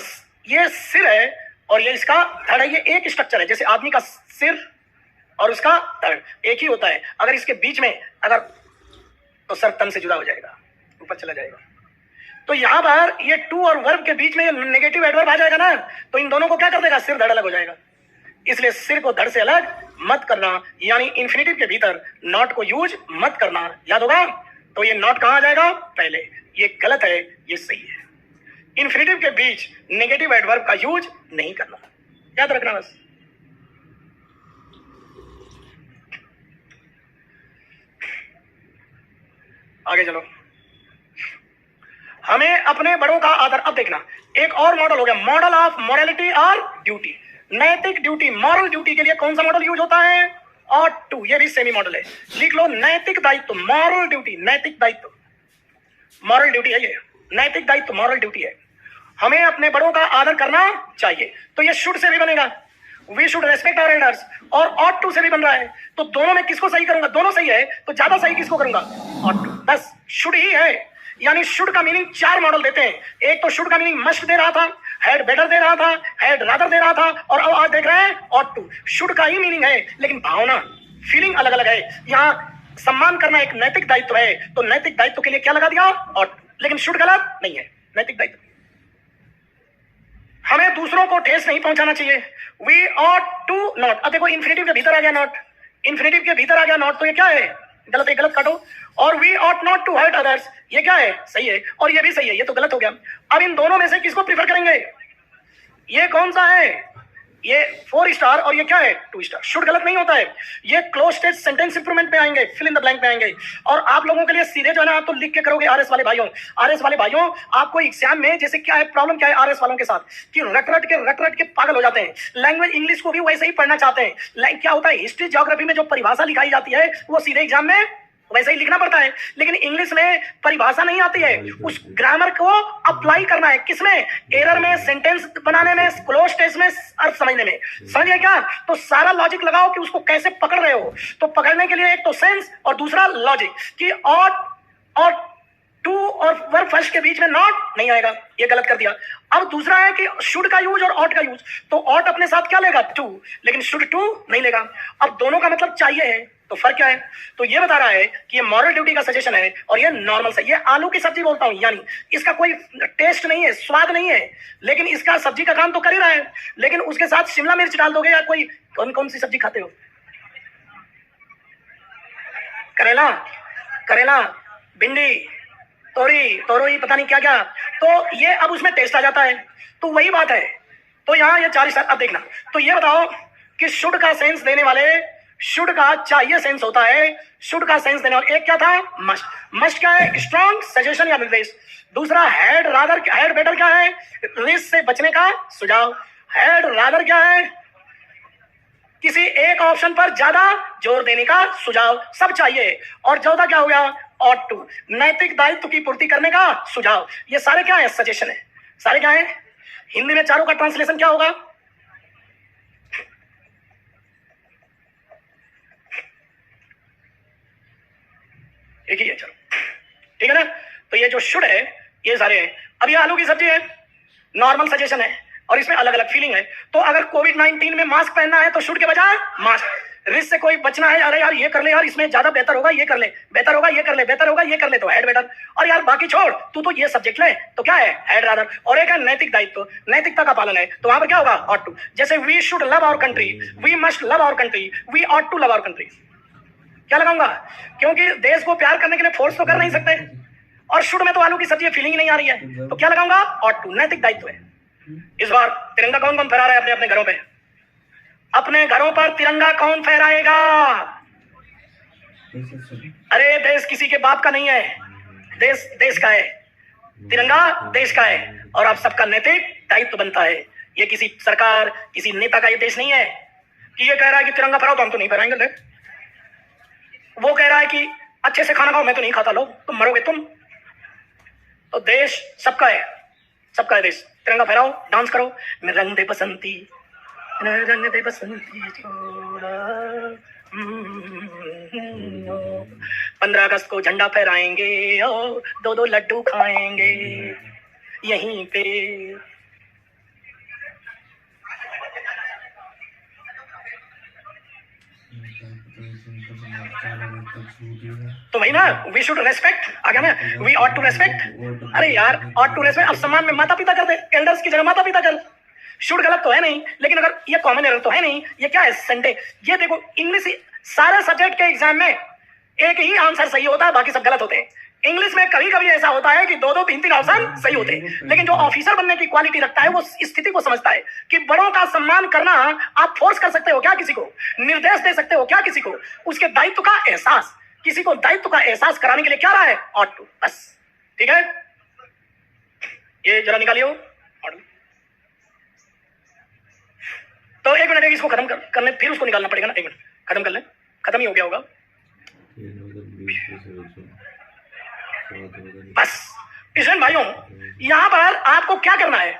ये सिर है और ये इसका धड़ है, ये एक स्ट्रक्चर है, जैसे आदमी का सिर और उसका धड़ एक ही होता है, अगर इसके बीच में अगर तो सर तन से जुदा हो जाएगा, ऊपर चला जाएगा। तो यहां पर ये टू और वर्ब के बीच में ये नेगेटिव एडवर्ब आ जाएगा ना, तो इन दोनों को क्या कर देगा, सिर धड़ अलग हो जाएगा। इसलिए सिर को धड़ से अलग मत करना, यानी इंफिनिटिव के भीतर नॉट को यूज मत करना, याद होगा? तो ये नॉट कहां आ जाएगा, पहले, ये गलत है, ये सही है। इंफिनिटिव के बीच नेगेटिव एडवर्ब का यूज नहीं करना, याद रखना बस। आगे चलो, हमें अपने बड़ों का आदर, अब देखना एक और मॉडल हो गया, मॉडल ऑफ मॉरलिटी और ड्यूटी, नैतिक ड्यूटी, मॉरल ड्यूटी के लिए कौन सा मॉडल यूज होता है, और टू, ये भी सेमी मॉडल है, लिख लो नैतिक दायित्व, मॉरल ड्यूटी, नैतिक दायित्व, मॉरल ड्यूटी है ये, नैतिक दायित्व मॉरल ड्यूटी है। हमें अपने बड़ों का आदर करना चाहिए, तो ये शुड से भी बनेगा, we should respect our elders, और ऑट टू से भी बन रहा है, तो दोनों में किसको सही करूंगा, दोनों सही है, तो ज्यादा सही किसको करूंगा, ऑट टू, बस शुड ही है। यानी शुड का मीनिंग 4 मॉडल देते हैं, एक तो शुड का मीनिंग मस्ट दे रहा था, हैड बेटर दे रहा था, हैड रादर दे रहा था, और अब आज देख रहे हैं ऑट टू। शुड का ही मीनिंग है, लेकिन भावना, फीलिंग अलग अलग है। यहाँ सम्मान करना एक नैतिक दायित्व है, तो नैतिक दायित्व के लिए क्या लगा दिया? और लेकिन शुड गलत नहीं है, नैतिक दायित्व। हमें दूसरों को ठेस नहीं पहुंचाना चाहिए। वी ऑट टू नॉट, अब देखो इन्फिनेटिव के भीतर आ गया नॉट, इन्फिनेटिव के भीतर आ गया नॉट, तो ये क्या है? गलत है, गलत काटो। और we ought not to hurt others, ये क्या है? सही है। और ये भी सही है, ये तो गलत हो गया। अब इन दोनों में से किसको प्रीफर करेंगे? ये कौन सा है? ये 4 स्टार और ये क्या है? 2 स्टार। शुड गलत नहीं होता है, ये क्लोज स्टेज सेंटेंस इंप्रूवमेंट पे आएंगे, फिल इन द ब्लैंक पे आएंगे। और आप लोगों के लिए सीधे जो है ना, आप तो लिख के करोगे। आरएस वाले भाइयों, आरएस वाले भाइयों, आपको एग्जाम में जैसे क्या है प्रॉब्लम, क्या है आरएस वालों के साथ कि रट रट के पागल हो जाते हैं। लैंग्वेज इंग्लिश को भी वैसे ही पढ़ना चाहते हैं। क्या होता है, हिस्ट्री ज्योग्राफी में जो परिभाषा लिखाई जाती है वो सीधे एग्जाम में वैसे ही लिखना पड़ता है, लेकिन इंग्लिश में परिभाषा नहीं आती है, उस ग्रामर को अप्लाई करना है। किसमें? एरर में, सेंटेंस बनाने में, क्लोज टेंस में, अर्थ समझने में। समझिए क्या? तो सारा लॉजिक लगाओ कि उसको कैसे पकड़ रहे हो। तो पकड़ने के लिए एक तो सेंस और दूसरा लॉजिक कि और टू और वर्ब फर्स्ट के बीच में नॉट नहीं आएगा, ये गलत कर दिया। अब दूसरा है कि शुड का यूज और ऑट का यूज, तो ऑट अपने साथ क्या लेगा? टू, लेकिन शुड टू नहीं लेगा। अब दोनों का मतलब चाहिए है, तो फर्क क्या है? तो ये बता रहा है कि ये मॉरल ड्यूटी का सजेशन है और ये नॉर्मल से। ये आलू की सब्जी बोलता हूं, यानी इसका कोई टेस्ट नहीं है, स्वाद नहीं है, लेकिन इसका सब्जी का काम तो कर ही रहा है। लेकिन उसके साथ शिमला मिर्च डाल दोगे या कोई कौन सी सब्जी खाते हो? करेला, करेला, भिंडी, तोरई, पता नहीं क्या क्या, तो ये अब उसमें टेस्ट आ जाता है। तो वही बात है। तो यहाँ ये 4 स्टार। अब देखना, तो ये बताओ कि शुड का सेंस देने वाले, शुड का चाहिए सेंस होता है, शुड का सेंस देने वाले एक क्या था? मस्ट। मस्ट क्या है? स्ट्रॉन्ग सजेशन या निर्देश। दूसरा हैड रादर, हैड बेटर क्या है? रिस्क से बचने का सुझाव। हैड रादर क्या है? किसी एक ऑप्शन पर ज्यादा जोर देने का सुझाव। सब चाहिए। और चौथा क्या हो गया? ऑट टू, नैतिक दायित्व की पूर्ति करने का सुझाव। ये सारे क्या है? सजेशन है। सारे क्या है? हिंदी में चारों का ट्रांसलेशन क्या होगा? एक ही है, चलो ठीक है ना। तो ये जो शुड है ये सारे हैं। अब ये आलू की सब्जी है, नॉर्मल सजेशन है और इसमें अलग अलग फीलिंग है। तो अगर कोविड-19 में मास्क पहनना है तो शुड के बजाय मास्क। रिस्क से कोई बचना है, अरे यार ये कर ले यार, इसमें ज्यादा बेहतर होगा, ये कर ले, बेहतर होगा, ये कर ले, बेहतर होगा, ये कर ले, तो हैड बेटर। और यार बाकी छोड़, तू तो ये सब्जेक्ट ले, तो क्या है? Had rather. और एक है नैतिक दायित्व, नैतिकता का पालन है, तो वहां पर क्या होगा? Ought to. जैसे we should love our country, we must love our country, we ought to love our country. क्या लगाऊंगा? क्योंकि देश को प्यार करने के लिए फोर्स तो कर नहीं सकते, और शुड में तो आलू की सब्जी फीलिंग नहीं आ रही है, तो क्या लगाऊंगा? ऑट टू, नैतिक दायित्व है। इस बार तिरंगा कौन कौन फहरा रहा है अपने अपने घरों पे? अपने घरों पर तिरंगा कौन फहराएगा? अरे देश किसी के बाप का नहीं है, देश देश का है, तिरंगा देश का है, और आप सबका नैतिक दायित्व बनता है। ये किसी सरकार, किसी नेता का ये देश नहीं है कि ये कह रहा है कि तिरंगा फहराओ, तो हम तो नहीं फहराएंगे। वो कह रहा है कि अच्छे से खाना खाओ, मैं तो नहीं खाता, लो तुम मरोगे तुम। तो देश सबका है, सबका है देश। तिरंगा फहराओ, डांस करो, मैं रंग दे बसंती, रंग दे बसंती छोड़ा। 15 अगस्त को झंडा फहराएंगे और 2-2 लड्डू खाएंगे यहीं पे। तो वही ना, वी शुड रेस्पेक्ट आ गया ना, वी ऑट टू रेस्पेक्ट। अरे यार ऑट टू रेस्पेक्ट, अब सम्मान में माता पिता कर दे, एल्डर्स की जगह माता पिता कर। शुड गलत तो है नहीं, लेकिन अगर ये कॉमन एरर तो है नहीं, ये क्या है? संडे। ये देखो इंग्लिश सारे सब्जेक्ट के एग्जाम में एक ही आंसर सही होता है, बाकी सब गलत होते हैं। इंग्लिश में कभी कभी ऐसा होता है कि 2-2, 3-3 ऑप्शन सही होते हैं, लेकिन जो ऑफिसर बनने की क्वालिटी रखता है वो स्थिति को समझता है कि बड़ों का सम्मान करना आप फोर्स कर सकते हो क्या? किसी को निर्देश दे सकते हो क्या? किसी को उसके दायित्व का एहसास, किसी को दायित्व का एहसास कराने के लिए क्या रहा है? ऑट टू, बस। ठीक है, ये जरा निकालियो। तो 1 मिनट इसको खत्म करने, फिर उसको निकालना पड़ेगा ना। 1 मिनट खत्म कर ले, खत्म ही हो गया होगा बस। स्टूडेंट भाइयों, यहां पर आपको क्या करना है?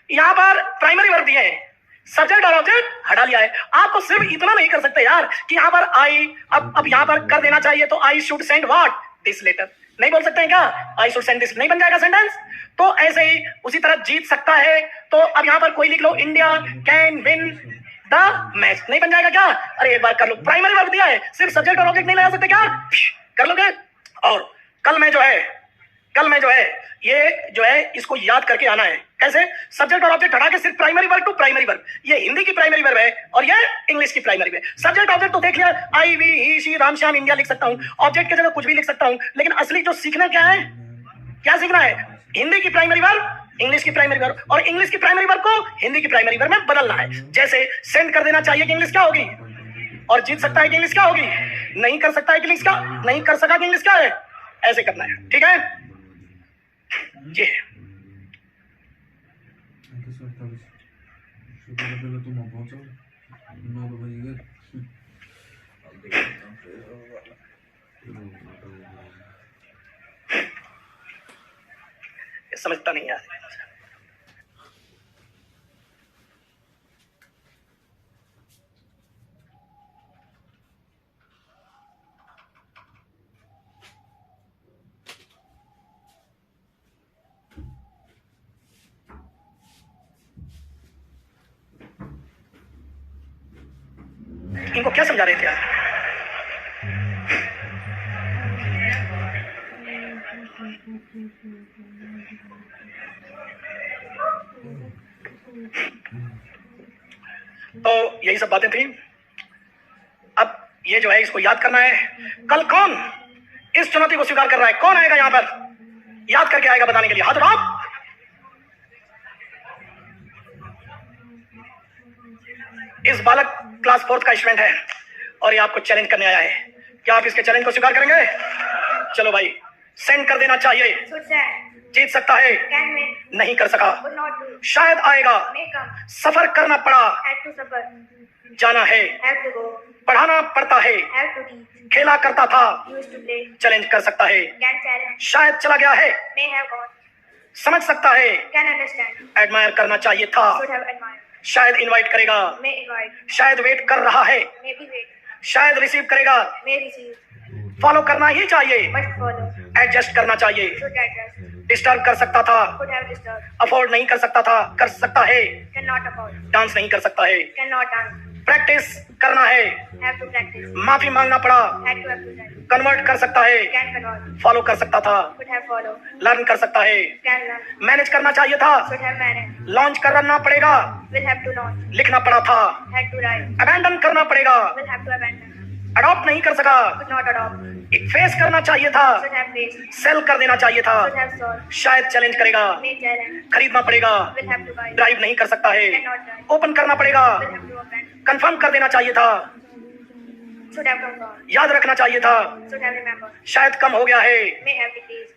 यहां पर प्राइमरी वर्ब दिए हैं, सब्जेक्ट और ऑब्जेक्ट हटा लिया है। आपको सिर्फ इतना नहीं कर सकते यार कि यहां पर आई, अब यहां पर कर देना चाहिए तो I should send what this letter, नहीं बोल सकते हैं क्या? आई शुड सेंड दिस, नहीं बन जाएगा सेंटेंस। तो ऐसे ही उसी तरह जीत सकता है, तो अब यहां पर कोई लिख लो, India can win the match. नहीं बन जाएगा क्या? अरे एक बार कर लो, प्राइमरी वर्ब दिया है, सिर्फ सब्जेक्ट और ऑब्जेक्ट नहीं लगा सकते क्या? कर लोगे। और कल में जो है ये जो है इसको याद करके आना है। कैसे? सब्जेक्ट और ऑब्जेक्ट हटा के सिर्फ primary verb to primary verb. ये हिंदी की प्राइमरी वर्ब है और ये इंग्लिश की प्राइमरी वर्ब है। सब्जेक्ट ऑब्जेक्ट तो देख लिया, I we he she Ram Shyam India लिख सकता हूं, ऑब्जेक्ट की जगह कुछ भी लिख सकता हूं, लेकिन असली जो सीखना क्या है, क्या सीखना है? हिंदी की प्राइमरी वर्ब इंग्लिश की प्राइमरी वर्ब और इंग्लिश की प्राइमरी वर्ब को हिंदी की प्राइमरी वर्ब में बदलना है। जैसे सेंड कर देना चाहिए कि इंग्लिश क्या होगी, और जीत सकता है कि इंग्लिश क्या होगी, नहीं कर सकता है कि इंग्लिश क्या, नहीं कर सका कि इंग्लिश क्या है, ऐसे करना है। ठीक है जी। समझता नहीं यार। इनको क्या समझा रहे थे यार? तो यही सब बातें थी। अब ये जो है इसको याद करना है। कल कौन इस चुनौती को स्वीकार कर रहा है? कौन आएगा यहां पर याद करके आएगा बताने के लिए? हाथ उठाओ। इस बालक क्लास 4 का स्टूडेंट है और ये आपको चैलेंज करने आया है। क्या आप इसके चैलेंज को स्वीकार करेंगे? चलो भाई, सेंड कर देना चाहिए। जीत सकता है, नहीं कर सका, शायद आएगा, सफर करना पड़ा, जाना है, पढ़ाना पड़ता है, खेला करता था, चैलेंज कर सकता है, शायद चला गया है, समझ सकता है, एडमायर करना चाहिए था, शायद इनवाइट करेगा, शायद वेट कर रहा है, शायद रिसीव करेगा, फॉलो करना ही चाहिए, एडजस्ट करना चाहिए, डिस्टर्ब कर सकता था, अफोर्ड नहीं कर सकता था, कर सकता है, डांस नहीं कर सकता है, प्रैक्टिस करना है, माफी मांगना पड़ा, कन्वर्ट कर सकता है, फॉलो कर सकता था, लर्न कर सकता है, मैनेज करना चाहिए था, लॉन्च करना पड़ेगा, लिखना पड़ा था, अबैंडन करना पड़ेगा, अडॉप्ट नहीं कर सका, फेस करना चाहिए था, सेल कर देना चाहिए था, शायद चैलेंज करेगा, खरीदना पड़ेगा, ड्राइव नहीं कर सकता है, ओपन करना पड़ेगा, कंफर्म कर देना चाहिए था, याद रखना चाहिए था, शायद कम हो गया है,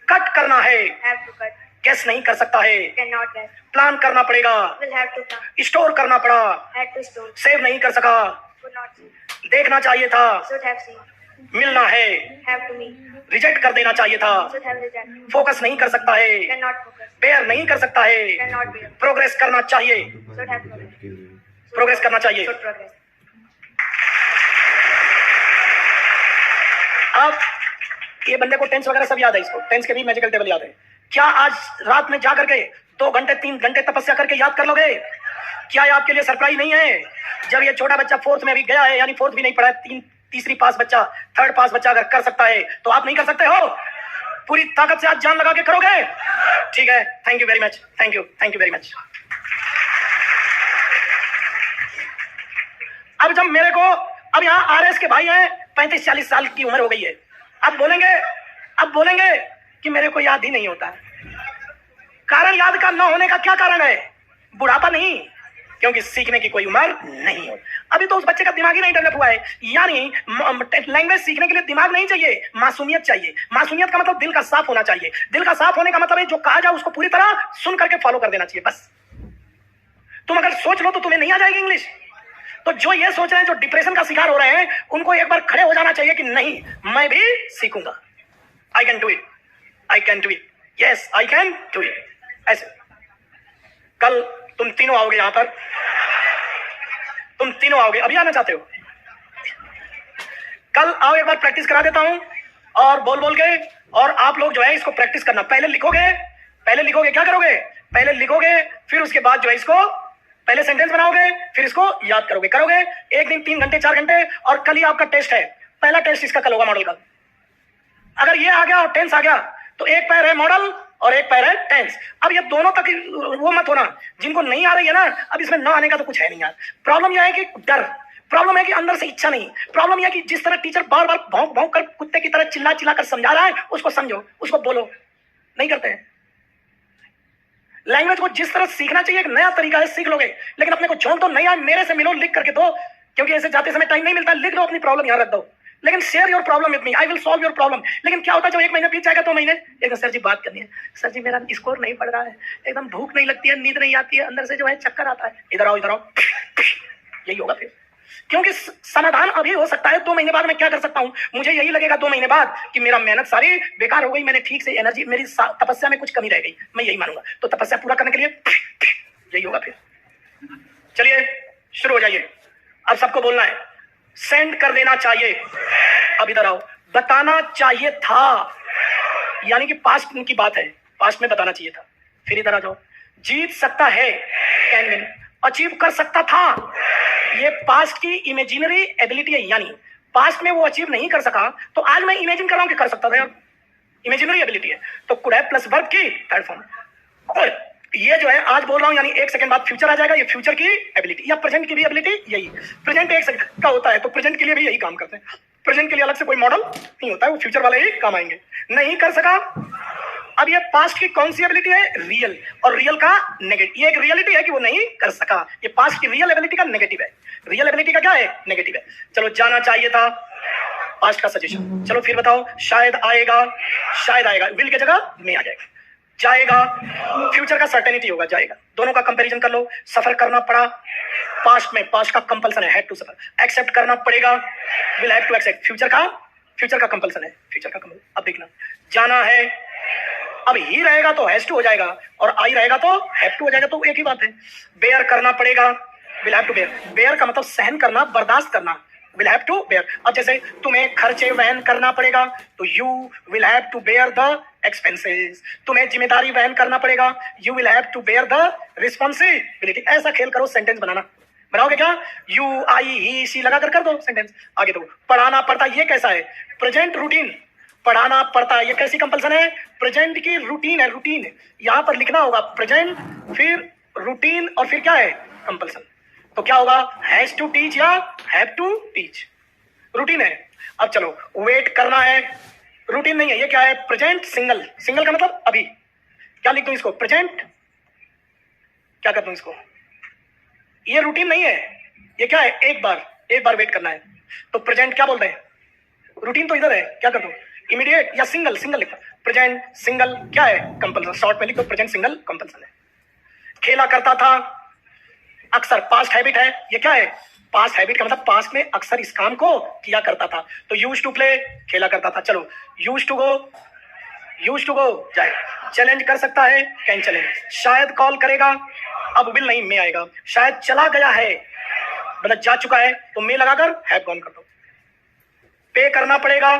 कट करना है, गेस नहीं कर सकता है, प्लान करना पड़ेगा, स्टोर करना पड़ा, सेव नहीं कर सका, देखना चाहिए था, मिलना है, रिजेक्ट कर देना चाहिए था, फोकस नहीं कर सकता है, बेयर नहीं कर सकता है, प्रोग्रेस करना चाहिए, प्रोग्रेस करना चाहिए। अब ये बंदे को टेंस वगैरह सब याद है, इसको टेंस के भी मैजिकल टेबल याद है। क्या आज रात में जा करके 2 घंटे 3 घंटे तपस्या करके याद कर लोगे? क्या ये आपके लिए सरप्राइज नहीं है? जब ये छोटा बच्चा 4th में अभी गया है, यानी 4th भी नहीं पढ़ा है, तीसरी पास बच्चा, 3rd पास बच्चा अगर कर सकता है तो आप नहीं कर सकते हो? पूरी ताकत से आज जान लगा के करोगे? ठीक है, thank you very much, thank you very much. अब जब मेरे को, अब यहाँ RS के भाई हैं, 35-40 साल की उम्र हो गई है, अब बोलेंगे कि मेरे को याद ही नहीं होता। कारण याद का न होने का क्या कारण है? बुढ़ापा नहीं, क्योंकि सीखने की कोई उम्र नहीं है। अभी तो उस बच्चे का दिमाग ही नहीं डेवलप हुआ है। यानी लैंग्वेज सीखने के लिए दिमाग नहीं चाहिए, मासूमियत चाहिए। मासूमियत का मतलब दिल का साफ होना चाहिए। दिल का साफ होने का मतलब है जो कहा जाए उसको पूरी तरह सुन करके फॉलो कर देना चाहिए, बस। तुम अगर सोच लो तो तुम्हें नहीं आ जाएगी इंग्लिश। तो जो ये सोच रहे हैं, जो डिप्रेशन का शिकार हो रहे हैं, उनको एक बार खड़े हो जाना चाहिए कि नहीं, मैं भी सीखूंगा। I can do it, I can do it, yes I can do it. ऐसे कल तुम तीनों आओगे यहां पर, तुम तीनों आओगे। अभी आना चाहते हो? कल आओ, एक बार प्रैक्टिस करा देता हूं और बोल के, और आप लोग जो है इसको प्रैक्टिस करना। पहले लिखोगे, क्या करोगे? पहले लिखोगे, फिर उसके बाद जो है इसको पहले सेंटेंस बनाओगे, फिर इसको याद करोगे, करोगे एक दिन 3 घंटे 4 घंटे, और कल ही आपका टेस्ट है, पहला टेस्ट इसका कल होगा मॉडल का। अगर ये आ गया और टेंस आ गया तो एक पैर है मॉडल और एक पैर है टेंस। अब ये दोनों तक वो मत होना जिनको नहीं आ रही है ना, अब इसमें ना आने का तो कुछ है नहीं यार। प्रॉब्लम यह है कि डर, प्रॉब्लम है कि अंदर से इच्छा नहीं, प्रॉब्लम यह है कि जिस तरह टीचर बार बार भौंक भौंक कर कुत्ते की तरह चिल्ला चिल्ला कर समझा रहा है, उसको समझो, उसको बोलो, नहीं करते हैं। लैंग्वेज को जिस तरह सीखना चाहिए एक नया तरीका है, सीख लोगे, लेकिन अपने को झोंक दो, नहीं यार मेरे से मिलो, लिख करके दो, क्योंकि ऐसे जाते समय टाइम नहीं मिलता, लिख दो अपनी प्रॉब्लम यहाँ रख दो, लेकिन share your problem with me, I will solve your problem. लेकिन क्या होता है जब 1 महीना बीत जाएगा, 2 महीने, एकदम सर जी बात करनी है, सर जी मेरा स्कोर नहीं पड़ रहा है, एकदम भूख नहीं लगती है, नींद नहीं आती है, अंदर से जो है चक्कर आता है, इधर आओ इधर आओ, यही होगा फिर। क्योंकि समाधान अभी हो सकता है, 2 महीने बाद मैं क्या कर सकता हूं, मुझे यही लगेगा 2 महीने बाद कि मेरा मेहनत सारी बेकार हो गई, मैंने ठीक से एनर्जी, मेरी तपस्या में कुछ कमी रह गई, मैं यही मानूंगा। तो तपस्या पूरा करने के लिए यही होगा फिर। चलिए शुरू हो जाइए, अब सबको बोलना है, सेंड कर देना चाहिए। अब इधर आओ, बताना चाहिए था, यानी कि पास्ट की बात है, पास्ट में बताना चाहिए था। फिर इधर आ जाओ, जीत सकता है, कैन विन, अचीव कर सकता था, ये पास्ट की इमेजिनरी एबिलिटी है, यानी पास्ट में वो अचीव नहीं कर सका तो आज मैं इमेजिन कर रहा हूं कि कर सकता था यार, इमेजिनरी एबिलिटी है। तो कुड हैव प्लस वर्ब की थर्ड फॉर्म, और ये जो है आज बोल रहा हूं, यानी 1 सेकंड बाद फ्यूचर आ जाएगा, ये फ्यूचर की एबिलिटी या प्रेजेंट की भी एबिलिटी यही। प्रेजेंट 1 सेकंड का होता है तो प्रेजेंट के लिए भी यही काम करते हैं, प्रेजेंट के लिए अलग से कोई मॉडल नहीं होता है, वो फ्यूचर वाले ही काम आएंगे। नहीं कर सका, अब ये पास्ट की कौन सी एबिलिटी है, रियल, और रियल का नेगेटिव, ये एक रियलिटी है कि वो नहीं कर सका, ये पास्ट की रियल एबिलिटी का नेगेटिव है, रियल एबिलिटी का क्या है, नेगेटिव है। चलो जाना चाहिए था, पास्ट का सजेशन। चलो फिर बताओ, शायद आएगा, शायद आएगा, विल की जगह में आ जाएगा, जाएगा, फ्यूचर का सर्टेनिटी होगा, जाएगा। दोनों का कंपैरिजन कर लो, सफर करना पड़ा, पास्ट में पास्ट का कंपल्सन है, हैड टू सफर, एक्सेप्ट करना पड़ेगा, will have to accept, future का कंपल्सन है, फ्यूचर का कंपल्सन। अब देखना, जाना है, अब ही रहेगा तो हैज टू हो जाएगा, और आई रहेगा तो हैव टू हो जाएगा, तो एक ही बात है। बेयर करना पड़ेगा, will have to bear, bear का मतलब सहन करना, बर्दाश्त करना, विल हैव टू बेयर। अब जैसे तुम्हें खर्चे वहन करना पड़ेगा तो you will have to bear the expenses, तुम्हें जिम्मेदारी वहन करना पड़ेगा, you will have to bear the responsibility. ऐसा खेल करो, सेंटेंस बनाओगे क्या, यू आई ही सी लगा कर दो सेंटेंस, आगे दो। पढ़ाना पड़ता, ये कैसा है, प्रेजेंट रूटीन, पढ़ाना पड़ता है, ये कैसी कंपल्सन है, प्रेजेंट की रूटीन है, रूटीन यहां पर लिखना होगा, प्रेजेंट फिर रूटीन और फिर क्या है, कंपल्सन। तो क्या होगा, हैज टू टीच या हैव टू टीच, रूटीन है। अब चलो, वेट करना है, रूटीन नहीं है, ये क्या है, प्रेजेंट सिंगल, सिंगल का मतलब अभी, क्या लिख दूं इसको, प्रेजेंट, क्या कर दूं इसको, ये रूटीन नहीं है, ये क्या है, एक बार वेट करना है, तो प्रेजेंट क्या बोलते हैं, रूटीन तो इधर है, क्या कर दूं, इमीडिएट या सिंगल, सिंगल लिखो, प्रेजेंट सिंगल क्या है, कंपल्सन, शॉर्ट में लिख दो, प्रेजेंट सिंगल कंपल्सन है। खेला करता था, अक्सर, पास्ट हैबिट है, ये क्या है, पास्ट हैबिट का मतलब पास्ट में अक्सर इस काम को किया करता था, तो यूज टू प्ले, खेला करता था। चलो, यूज टू गो जाए, चैलेंज कर सकता है, कैन चैलेंज, शायद कॉल करेगा, अब विल नहीं में आएगा, शायद चला गया है मतलब जा चुका है, तो में लगाकर हैव गॉन कर दो। पे करना पड़ेगा,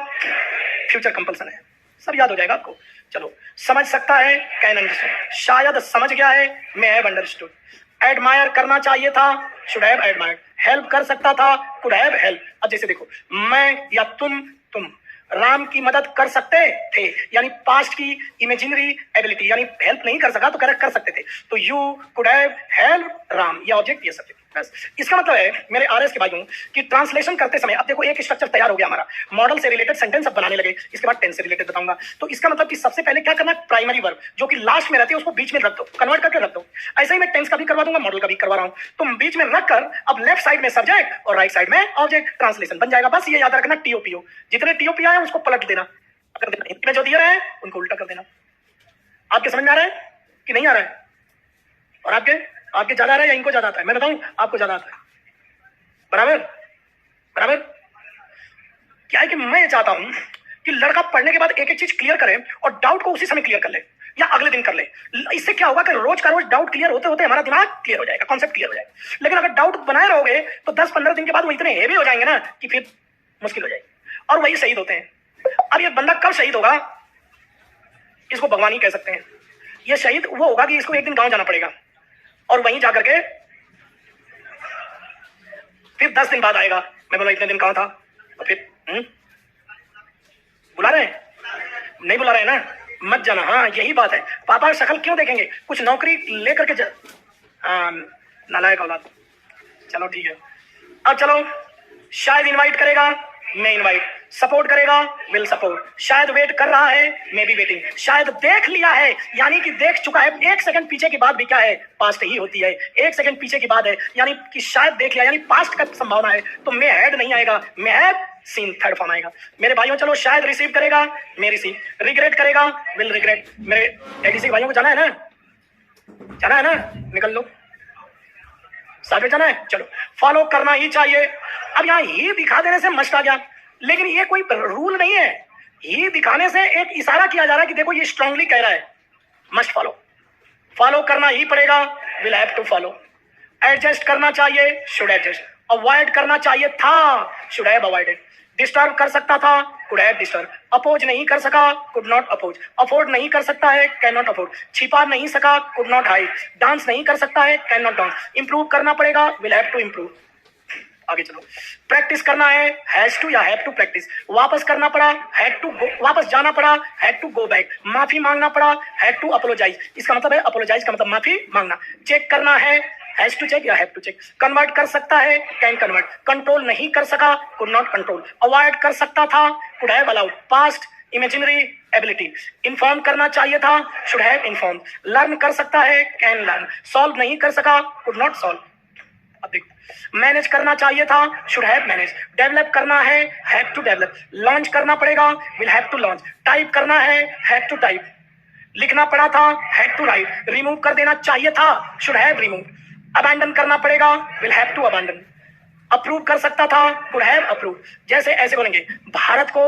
फ्यूचर कंपल्सन है, सब याद हो जाएगा आपको। चलो, समझ सकता है, कैन अंडरस्टैंड, शायद समझ गया है, मे हैव अंडरस्टूड। एडमायर करना चाहिए था, शुड हैव एडमायर्ड। हेल्प कर सकता था, कुड हैव हेल्प। अब जैसे देखो, मैं या तुम राम की मदद कर सकते थे, यानी पास्ट की इमेजिनरी एबिलिटी, यानी हेल्प नहीं कर सका तो करेक्ट कर सकते थे, तो you could have help Ram, ये ऑब्जेक्ट, ये सब्जेक्ट। बस इसका मतलब है मेरे आरएस के भाइयों कि ट्रांसलेशन करते समय, अब देखो एक स्ट्रक्चर तैयार हो गया हमारा, मॉडल से रिलेटेड सेंटेंस अब बनाने लगे, इसके बाद टेंस से रिलेटेड बताऊंगा। तो इसका मतलब कि सबसे पहले क्या करना है, प्राइमरी वर्ब जो कि लास्ट में रहती है उसको बीच में रख दो, कन्वर्ट करके रख दो। ऐसे ही मैं टेंस का भी करवा दूंगा, मॉडल का भी करवा रहा हूं, तुम बीच में रखकर अब लेफ्ट साइड में सब्जेक्ट और राइट साइड में ऑब्जेक्ट, ट्रांसलेशन बन जाएगा। बस ये याद रखना, टीओपीओ, जितने टीओपी आए उसको पलट देना, कर देना, इतने जो दिए रहे उनको उल्टा कर देना। आपके समझ में आ रहा है कि नहीं आ रहा है, और आपके ज्यादा आ रहा है या इनको ज्यादा आता है, मैं बताऊं आपको ज्यादा आता है, बराबर। क्या है कि मैं ये चाहता हूं कि लड़का पढ़ने के बाद एक एक चीज क्लियर करे और डाउट को उसी समय क्लियर कर ले या अगले दिन कर ले। इससे क्या होगा कि रोज का रोज डाउट क्लियर होते होते हमारा दिमाग क्लियर हो जाएगा, कॉन्सेप्ट क्लियर हो जाएगा। लेकिन अगर डाउट बनाए रहोगे तो 10-15 दिन के बाद वो इतने हेवी हो जाएंगे ना कि फिर मुश्किल हो जाएगी, और वही शहीद होते हैं। अब ये बंदा कब शहीद होगा, इसको भगवान ही कह सकते हैं। ये शहीद वो होगा कि इसको एक दिन गांव जाना पड़ेगा और वहीं जाकर के फिर 10 दिन बाद आएगा। मैं बोला इतने दिन कहाँ था? और फिर बुला रहे हैं? नहीं बुला रहे हैं ना, मत जाना। हाँ यही बात है, पापा शक्ल क्यों देखेंगे, कुछ नौकरी लेकर के नालायक औलाद। चलो ठीक है, अब चलो, शायद इनवाइट करेगा, मैं इनवाइट, सपोर्ट करेगा, विल सपोर्ट, शायद वेट कर रहा है, मे बी वेटिंग, शायद देख लिया है, यानी कि देख चुका है। 1 सेकंड पीछे की बात भी क्या है, पास्ट ही होती है। 1 सेकंड पीछे की बात है, यानी कि शायद देख लिया, यानी पास्ट का संभावना है। तो मे हैड नहीं आएगा, may have seen third form आएगा। मेरे भाइयों चलो, शायद रिसीव करेगा, मे रिसीव, रिग्रेट करेगा, विल रिग्रेट। मेरे एडीसी भाइयों को जाना है ना, जाना है ना, निकल लो, साथ में जाना है, चलो फॉलो करना ही चाहिए। अब यहाँ ही दिखा देने से मस्ट आ गया, लेकिन ये कोई रूल नहीं है। ही दिखाने से एक इशारा किया जा रहा है कि देखो ये स्ट्रांगली कह रहा है, मस्ट फॉलो, फॉलो करना ही पड़ेगा, will have to follow. Adjust करना चाहिए, शुड एडजस्ट। अवॉइड करना चाहिए था, शुड हैव अवॉइडेड। डिस्टर्ब कर सकता था, कुड हैव डिस्टर्ब। अपोज नहीं कर सका, कुड नॉट अपोज। अफोर्ड नहीं कर सकता है, कैन नॉट अफोर्ड। छिपा नहीं सका, कुड नॉट हाइड। डांस नहीं कर सकता है, कैन नॉट डांस। इंप्रूव करना पड़ेगा, विल हैव टू इंप्रूव। आगे चलो, प्रैक्टिस करना है, हैज टू या हैव टू प्रैक्टिस। वापस करना पड़ा, हैड टू गो, वापस जाना पड़ा, हैड टू गो बैक। माफी मांगना पड़ा, हैड टू अपोलोजाइज। इसका मतलब है अपोलोजाइज का मतलब माफी मांगना। चेक करना है, हैज टू चेक या हैव टू चेक। कन्वर्ट कर सकता है, कैन कन्वर्ट। कंट्रोल नहीं कर सका, कुड नॉट कंट्रोल। अवॉइड कर सकता था, could have allowed. Past imaginary ability. Inform करना चाहिए था, शुड हैव इन्फॉर्म। लर्न कर सकता है, कैन लर्न। सॉल्व नहीं कर सका, कुड नॉट सॉल्व। अब देखो, मैनेज करना चाहिए था, शुड हैव मैनेज। डेवलप करना है, हैव टू डेवलप। लॉन्च करना पड़ेगा, will have to launch. Type करना है, हैव टू टाइप। लिखना पड़ा था, हैड टू राइट। रिमूव कर देना चाहिए था, शुड हैव रिमूव। अबैंडन करना पड़ेगा, will have to abandon. Approve कर सकता था, कुड हैव अप्रूव। जैसे ऐसे बोलेंगे, भारत को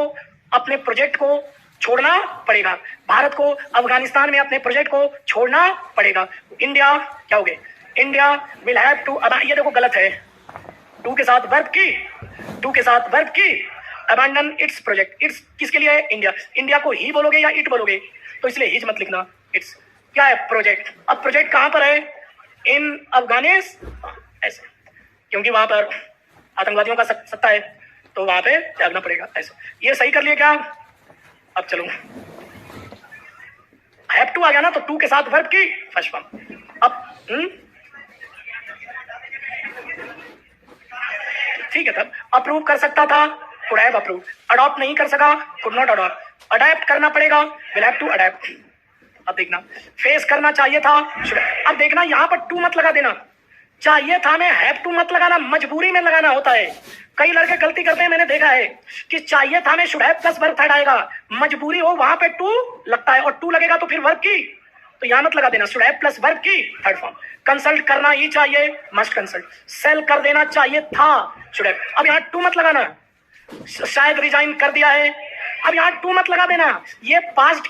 अपने प्रोजेक्ट को छोड़ना पड़ेगा, भारत को अफगानिस्तान में अपने प्रोजेक्ट को छोड़ना पड़ेगा। इंडिया क्या हो गए, इंडिया विल हैव टू। ये देखो गलत है, टू के साथ वर्ब की, टू के साथ वर्ब की। Abandon it's project. इट्स किसके लिए है, इंडिया। इंडिया को ही बोलोगे या इट बोलोगे, तो इसलिए हिज मत लिखना, इट्स क्या है, प्रोजेक्ट। अब प्रोजेक्ट कहां पर है, इन अफगानिस्तान, ऐसे, क्योंकि वहां पर आतंकवादियों का सत्ता है, तो वहां पे त्यागना पड़ेगा, ऐसे। ये सही कर लिया क्या? अब चलो, हैव टू आ गया ना, तो टू के साथ वर्ब की फर्स्ट फॉर्म। अब ठीक है, तब अप्रूव कर सकता था, कुड हैव अप्रूव। अडॉप्ट नहीं कर सका, कुड नॉट अडॉप्ट। अडैप्ट करना पड़ेगा, विल हैव टू अडैप्ट। अब देखना, फेस करना चाहिए था, शुड। अब देखना, यहां पर टू मत लगा देना, चाहिए था में हैव टू मत लगाना, मजबूरी में लगाना होता है। कई लड़के गलती करते हैं, मैंने देखा है कि चाहिए था में should have plus verb third आएगा, मजबूरी हो वहां पे टू लगता है, और टू लगेगा तो फिर वर्ब की, तो यहां मत लगा देना, शुड हैव प्लस वर्ब की थर्ड फॉर्म। कंसल्ट करना ही चाहिए, मस्ट कंसल्ट। सेल कर देना चाहिए था, शुड हैव। अब यहाँ टू मत लगाना, शायद रिजाइन कर दिया है, अब यहाँ टू मत लगा देना। ये पास्ट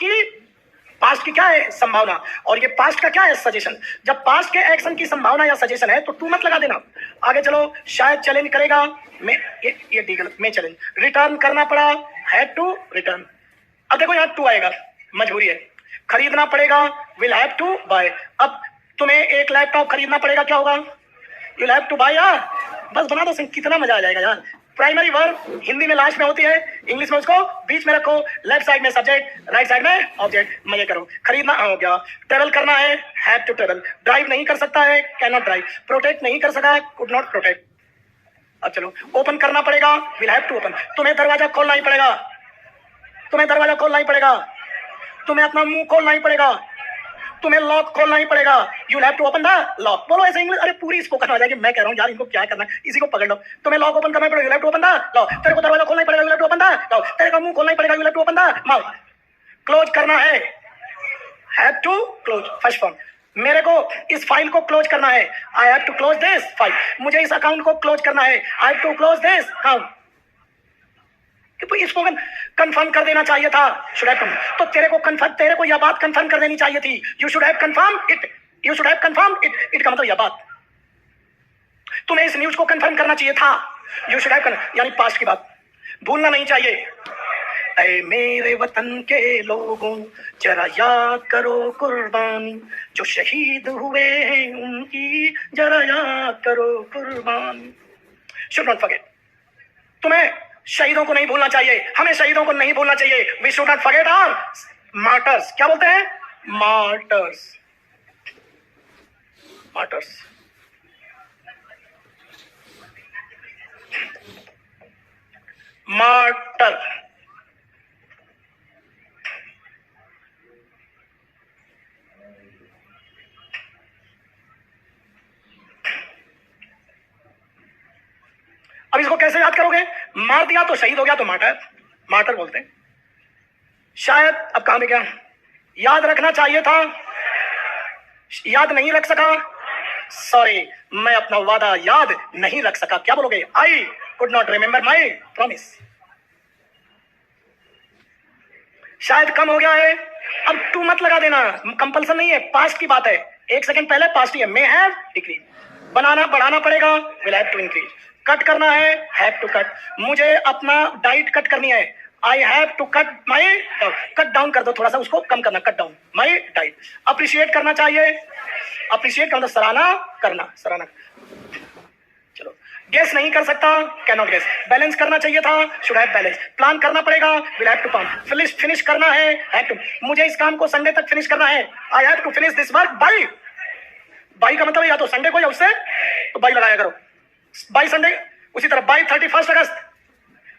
की क्या है, संभावना, और ये पास्ट का क्या है, सजेशन। जब पास्ट के एक्शन की संभावना या सजेशन है तो टू मत लगा देना। आगे चलो, शायद चैलेंज करेगा, मैं ये डी गलत, मैं चैलेंज। रिटर्न करना पड़ा, हैड टू रिटर्न। अब देखो यहाँ टू आएगा, मजबूरी है। खरीदना पड़ेगा, विल हैव टू बाय। अब तुम्हें एक लैपटॉप खरीदना पड़ेगा, क्या होगा, विल हैव टू बाय। यार बस बना दो, कितना मजा आ जाएगा यार। प्राइमरी वर्ब हिंदी में लास्ट में होती है, इंग्लिश में उसको बीच में रखो, लेफ्ट साइड में सब्जेक्ट, राइट साइड में ऑब्जेक्ट। मजे करो। खरीदना हो गया। ट्रेवल करना है, हैव टू ट्रेवल। ड्राइव नहीं कर सकता है, कैन नॉट ड्राइव। प्रोटेक्ट नहीं कर सका, कुड नॉट प्रोटेक्ट। अब चलो, ओपन करना पड़ेगा, विल हैव टू ओपन। तुम्हें दरवाजा खोलना ही पड़ेगा, तुम्हें दरवाजा खोलना ही पड़ेगा, तुम्हें अपना मुंह खोलना ही पड़ेगा, तुम्हें लॉक खोलना ही पड़ेगा। You have to open the lock. बोलो ऐसे इंग्लिश, अरे पूरी स्पोकन हो जाएगी। मैं कह रहा हूँ यार, इनको क्या करना है, इसी को पकड़ लो। तुम्हें लॉक ओपन करना पड़ेगा, you have to open the lock. तेरे को दरवाजा खोलना ही पड़ेगा, you have to open the lock. तेरे को मुंह खोलना ही पड़ेगा, you have to open the mouth. Close करना है, have to close first form. मेरे को इस फाइल को क्लोज करना है, I have to close this file. मुझे इस अकाउंट को क्लोज करना है, I have to close this account. इसको कंफर्म कर देना चाहिए था, शुड हैव कंफर्म। तो तेरे को यह बात कंफर्म कर देनी चाहिए थी, you should have confirm it, you should have confirm it. It का मतलब यह बात, तुम्हें इस न्यूज को कंफर्म करना चाहिए था, यू शुड हैव, यानी पास्ट की बात भूलना नहीं चाहिए। ऐ मेरे वतन के लोगों, जरा याद करो कुर्बानी, जो शहीद हुए हैं उनकी, जरा याद करो कुर्बानी। Should not forget. तुम्हें शहीदों को नहीं भूलना चाहिए, हमें शहीदों को नहीं भूलना चाहिए। We should not forget our martyrs. क्या बोलते हैं? मार्टर्स। मार्टर्स। मार्टर। अब इसको कैसे याद करोगे? मार दिया तो शहीद हो गया तो मार्टर, मार्टर बोलते हैं। शायद अब कहां में क्या याद रखना चाहिए था, याद नहीं रख सका। सॉरी, मैं अपना वादा याद नहीं रख सका। क्या बोलोगे? I could not remember my promise. शायद कम हो गया है। अब टू मत लगा देना, कंपल्सन नहीं है, पास्ट की बात है। एक सेकंड पहले पास्ट ही है। मे हैव डिक्रीज, बनाना बढ़ाना पड़ेगा, will have to increase. Cut करना है, हैव टू कट। मुझे अपना डाइट कट करनी है, I have to cut my. Cut down कर दो थोड़ा सा, उसको कम करना, cut down my diet. Appreciate करना चाहिए, अप्रिशिएट करना सराहना करना, सराहना। चलो, गेस नहीं कर सकता, कैन नॉट गेस। बैलेंस करना चाहिए था, शुड हैव बैलेंस। प्लान करना पड़ेगा, will have to plan. Finish करना है, हैव टू। मुझे इस काम को संडे तक फिनिश करना है, I have to finish this work by. By का मतलब या तो संडे को या उससे तो बाई लगाया करो, बाई संडे। उसी तरह बाई 31 अगस्त,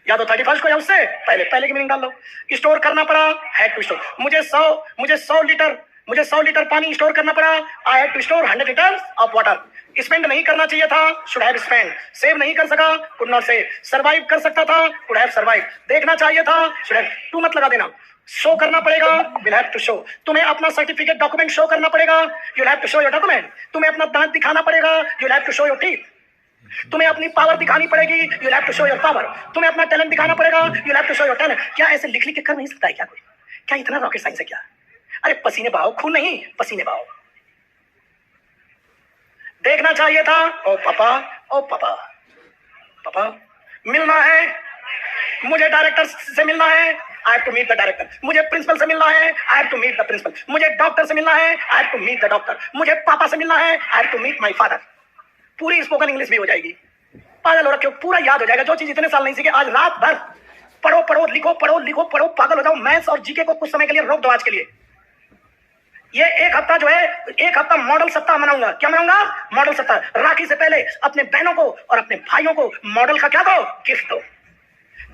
या तो 31 को या उससे पहले, पहले की मीनिंग डाल लो। स्टोर करना पड़ा, हैड टू स्टोर। मुझे 100 लीटर पानी स्टोर करना पड़ा, I had to store 100 litre of water. Spend नहीं करना चाहिए था, शुड हैव स्पेंड। सेव नहीं कर सका, कुड नॉट सेव। सर्वाइव कर सकता था, कुड हैव सर्वाइव। देखना चाहिए था, शुड हैव। टू मत लगा देना। शो करना पड़ेगा, विल हैव टू शो। तुम्हें अपना सर्टिफिकेट डॉक्यूमेंट शो करना पड़ेगा, you'll have to show your document. तुम्हें अपना दांत दिखाना पड़ेगा, you'll have to show your teeth. तुम्हें अपनी पावर दिखानी पड़ेगी, you'll have to show your power. तुम्हें अपना टैलेंट दिखाना पड़ेगा, you'll have to show your talent. क्या ऐसे लिख लिख के कर नहीं सकता है क्या कोई? क्या इतना रॉकेट साइंस है क्या? अरे पसीने बहाओ, खून नहीं, पसीने बहाओ। देखना चाहिए था, ओ पापा, ओ पापा, पापा। मिलना है, मुझे डायरेक्टर से मिलना है, I have to meet the director. मुझे प्रिंसिपल से मिलना है, I have to meet the principal. मुझे डॉक्टर से मिलना है, I have to meet the doctor. मुझे पापा से मिलना है, I have to meet my father. पूरी स्पोकन इंग्लिश भी हो जाएगी। पागल हो रखे हो, पूरा याद हो जाएगा। जो चीज इतने साल नहीं सीखे, आज रात भर पढ़ो पढ़ो, लिखो पढ़ो, लिखो पढ़ो, पागल हो जाओ। मैथ्स और जीके को कुछ समय के लिए रोक दो आज के लिए। ये एक हफ्ता जो है, एक हफ्ता मॉडल सप्ताह मनाऊंगा। क्या मनाऊंगा? मॉडल सप्ताह। राखी से पहले अपने बहनों को और अपने भाइयों को मॉडल का क्या दो? गिफ्ट दो।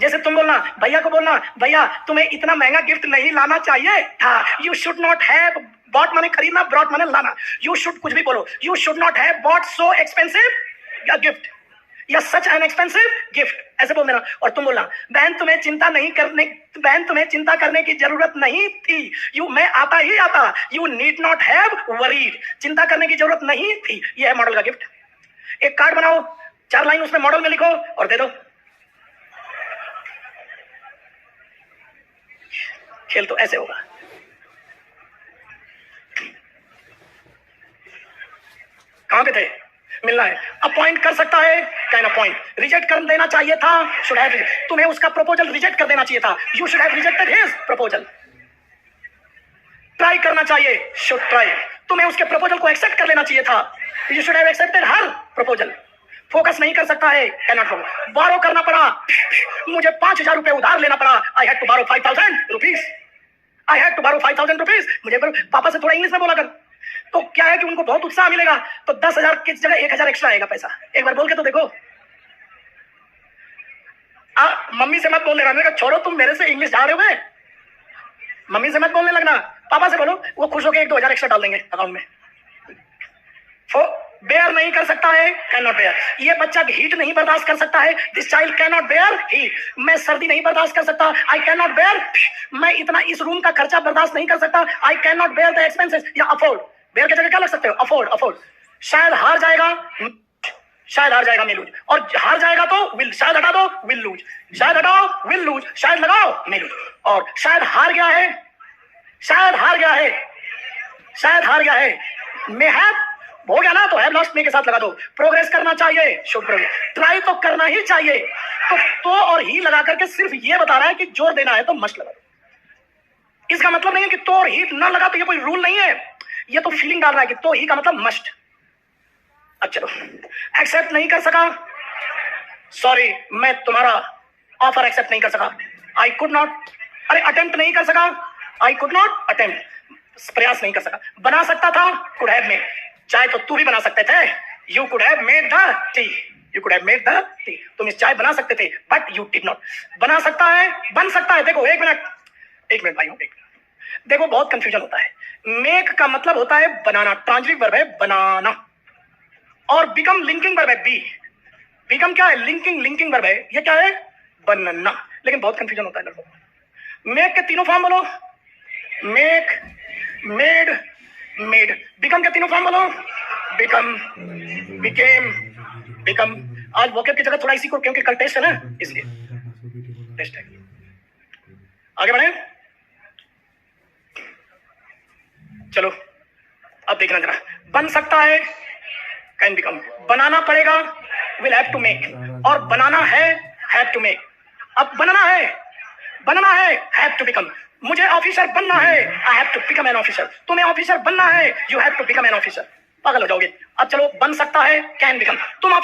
जैसे तुम बोलना, भैया को बोलना, भैया तुम्हें इतना महंगा गिफ्ट नहीं लाना चाहिए था। You should not have bought, माने खरीदना, ब्रॉट माने लाना। यू शुड कुछ भी बोलो, you should not have bought so expensive gift या सच एन एक्सपेंसिव गिफ्ट, ऐसे बोल देना। और तुम बोलना, बहन तुम्हें चिंता करने की जरूरत नहीं थी। यू, मैं आता ही आता। You need not have worried, चिंता करने की जरूरत नहीं थी। यह है मॉडल का गिफ्ट। एक कार्ड बनाओ, 4 लाइन उसमें मॉडल में लिखो और दे दो। खेल तो ऐसे होगा। कहां पे थे? मिलना है, अपॉइंट कर सकता है, कैन अपॉइंट। रिजेक्ट कर देना चाहिए था, शुड हैव रिजेक्ट। तुम्हें उसका प्रपोजल रिजेक्ट कर देना चाहिए था, you should have rejected his proposal. Try करना चाहिए, शुड ट्राई। तुम्हें उसके प्रपोजल को एक्सेप्ट कर लेना चाहिए था, you should have accepted her proposal. Focus नहीं कर सकता है, कैन नॉट फोकस। बारो करना पड़ा, मुझे 5000 रुपए उधार लेना पड़ा, आई हैड टू बारो 5000 रुपीज। आई हैड टू बारो 5000 रुपीज। मुझे पापा से थोड़ा इंग्लिश में बोला कर, तो क्या है कि उनको बहुत उत्साह मिलेगा, तो 10,000 की जगह 1,000 एक्स्ट्रा आएगा पैसा। एक बार बोल के तो देखो। मम्मी से मत बोलने लगना, छोड़ो तुम मेरे से इंग्लिश जा रहे हो। मम्मी से मत बोलने लगना, पापा से बोलो, वो खुश होकर 1-2 हजार एक्स्ट्रा डाल देंगे अकाउंट में। बेयर नहीं कर सकता है, कैन नॉट बेयर। ये बच्चा हीट नहीं बर्दाश्त कर सकता है, this child can not bear heat. मैं सर्दी नहीं बर्दाश्त कर सकता, आई कैन नॉट बेयर। मैं इतना इस रूम का खर्चा बर्दाश्त नहीं कर सकता, I can not bear the expenses या अफोर्ड। बेयर की जगह क्या लग सकते हो? Afford, afford. शायद हार जाएगा, शायद हार जाएगा, मे लूज। और हार जाएगा तो विल, शायद हटा दो, विल लूज। शायद हटाओ, विल लूज। शायद लगाओ, मे लूज। और शायद हार गया है, शायद हार गया है, शायद हार गया है। मे हैव हो गया ना, तो हैव लॉस्ट में के साथ लगा दो। प्रोग्रेस करना चाहिए, शुड प्रोग्रेस। ट्राई तो करना ही चाहिए। तो और ही लगा करके सिर्फ ये बता रहा है कि जोर देना है तो मस्ट लगा दो। इसका मतलब नहीं है कि तो और ही ना लगा तो ये कोई रूल नहीं है, ये तो फीलिंग डाल रहा है कि तो ही का मतलब मस्ट। अब चलो, एक्सेप्ट नहीं कर सका, सॉरी, मैं तुम्हारा ऑफर एक्सेप्ट नहीं कर सका। आई कुड नॉट, अरे अटेम्प्ट नहीं कर सका, आई कुड नॉट अटेम्प्ट, प्रयास नहीं कर सका। बना सकता था, कुड हैव मेड, चाय तो तू भी बना सकते थे। You could have made the T, you could have made the T, तुम इस चाय बना सकते थे, बट यू डिड नॉट। बना सकता है, बन सकता है। देखो एक मिनट भाई, देखो बहुत कंफ्यूजन होता है। मेक का मतलब होता है बनाना, ट्रांजिटिव वर्ब है बनाना, और बिकम लिंकिंग वर्ब है बी। बिकम क्या है? लिंकिंग वर्ब है, ये क्या है? बनना। लेकिन बहुत कंफ्यूजन होता है लड़कों को। मेक के तीनों फॉर्म बोलो, मेक, मेड, मेड। बिकम के तीनों फॉर्म बोलो, बिकम, बिकेम, बिकम। आज वोकैब की जगह थोड़ा इसी को, क्योंकि कल टेस्ट है ना, इसलिए टेस्ट है। आगे बढ़े, चलो अब देखना जरा। बन सकता है, कैन बिकम। बनाना पड़ेगा, विल हैव टू मेक, और बनाना है, हैव टू मेक। अब बनना है, हैव टू बिकम। मुझे ऑफिसर बनना है, I have to become an officer. तुम्हें ऑफिसर बनना है, you have to become an officer. पागल हो जाओगे। अब चलो, बन सकता है, कैन बिकम। तुम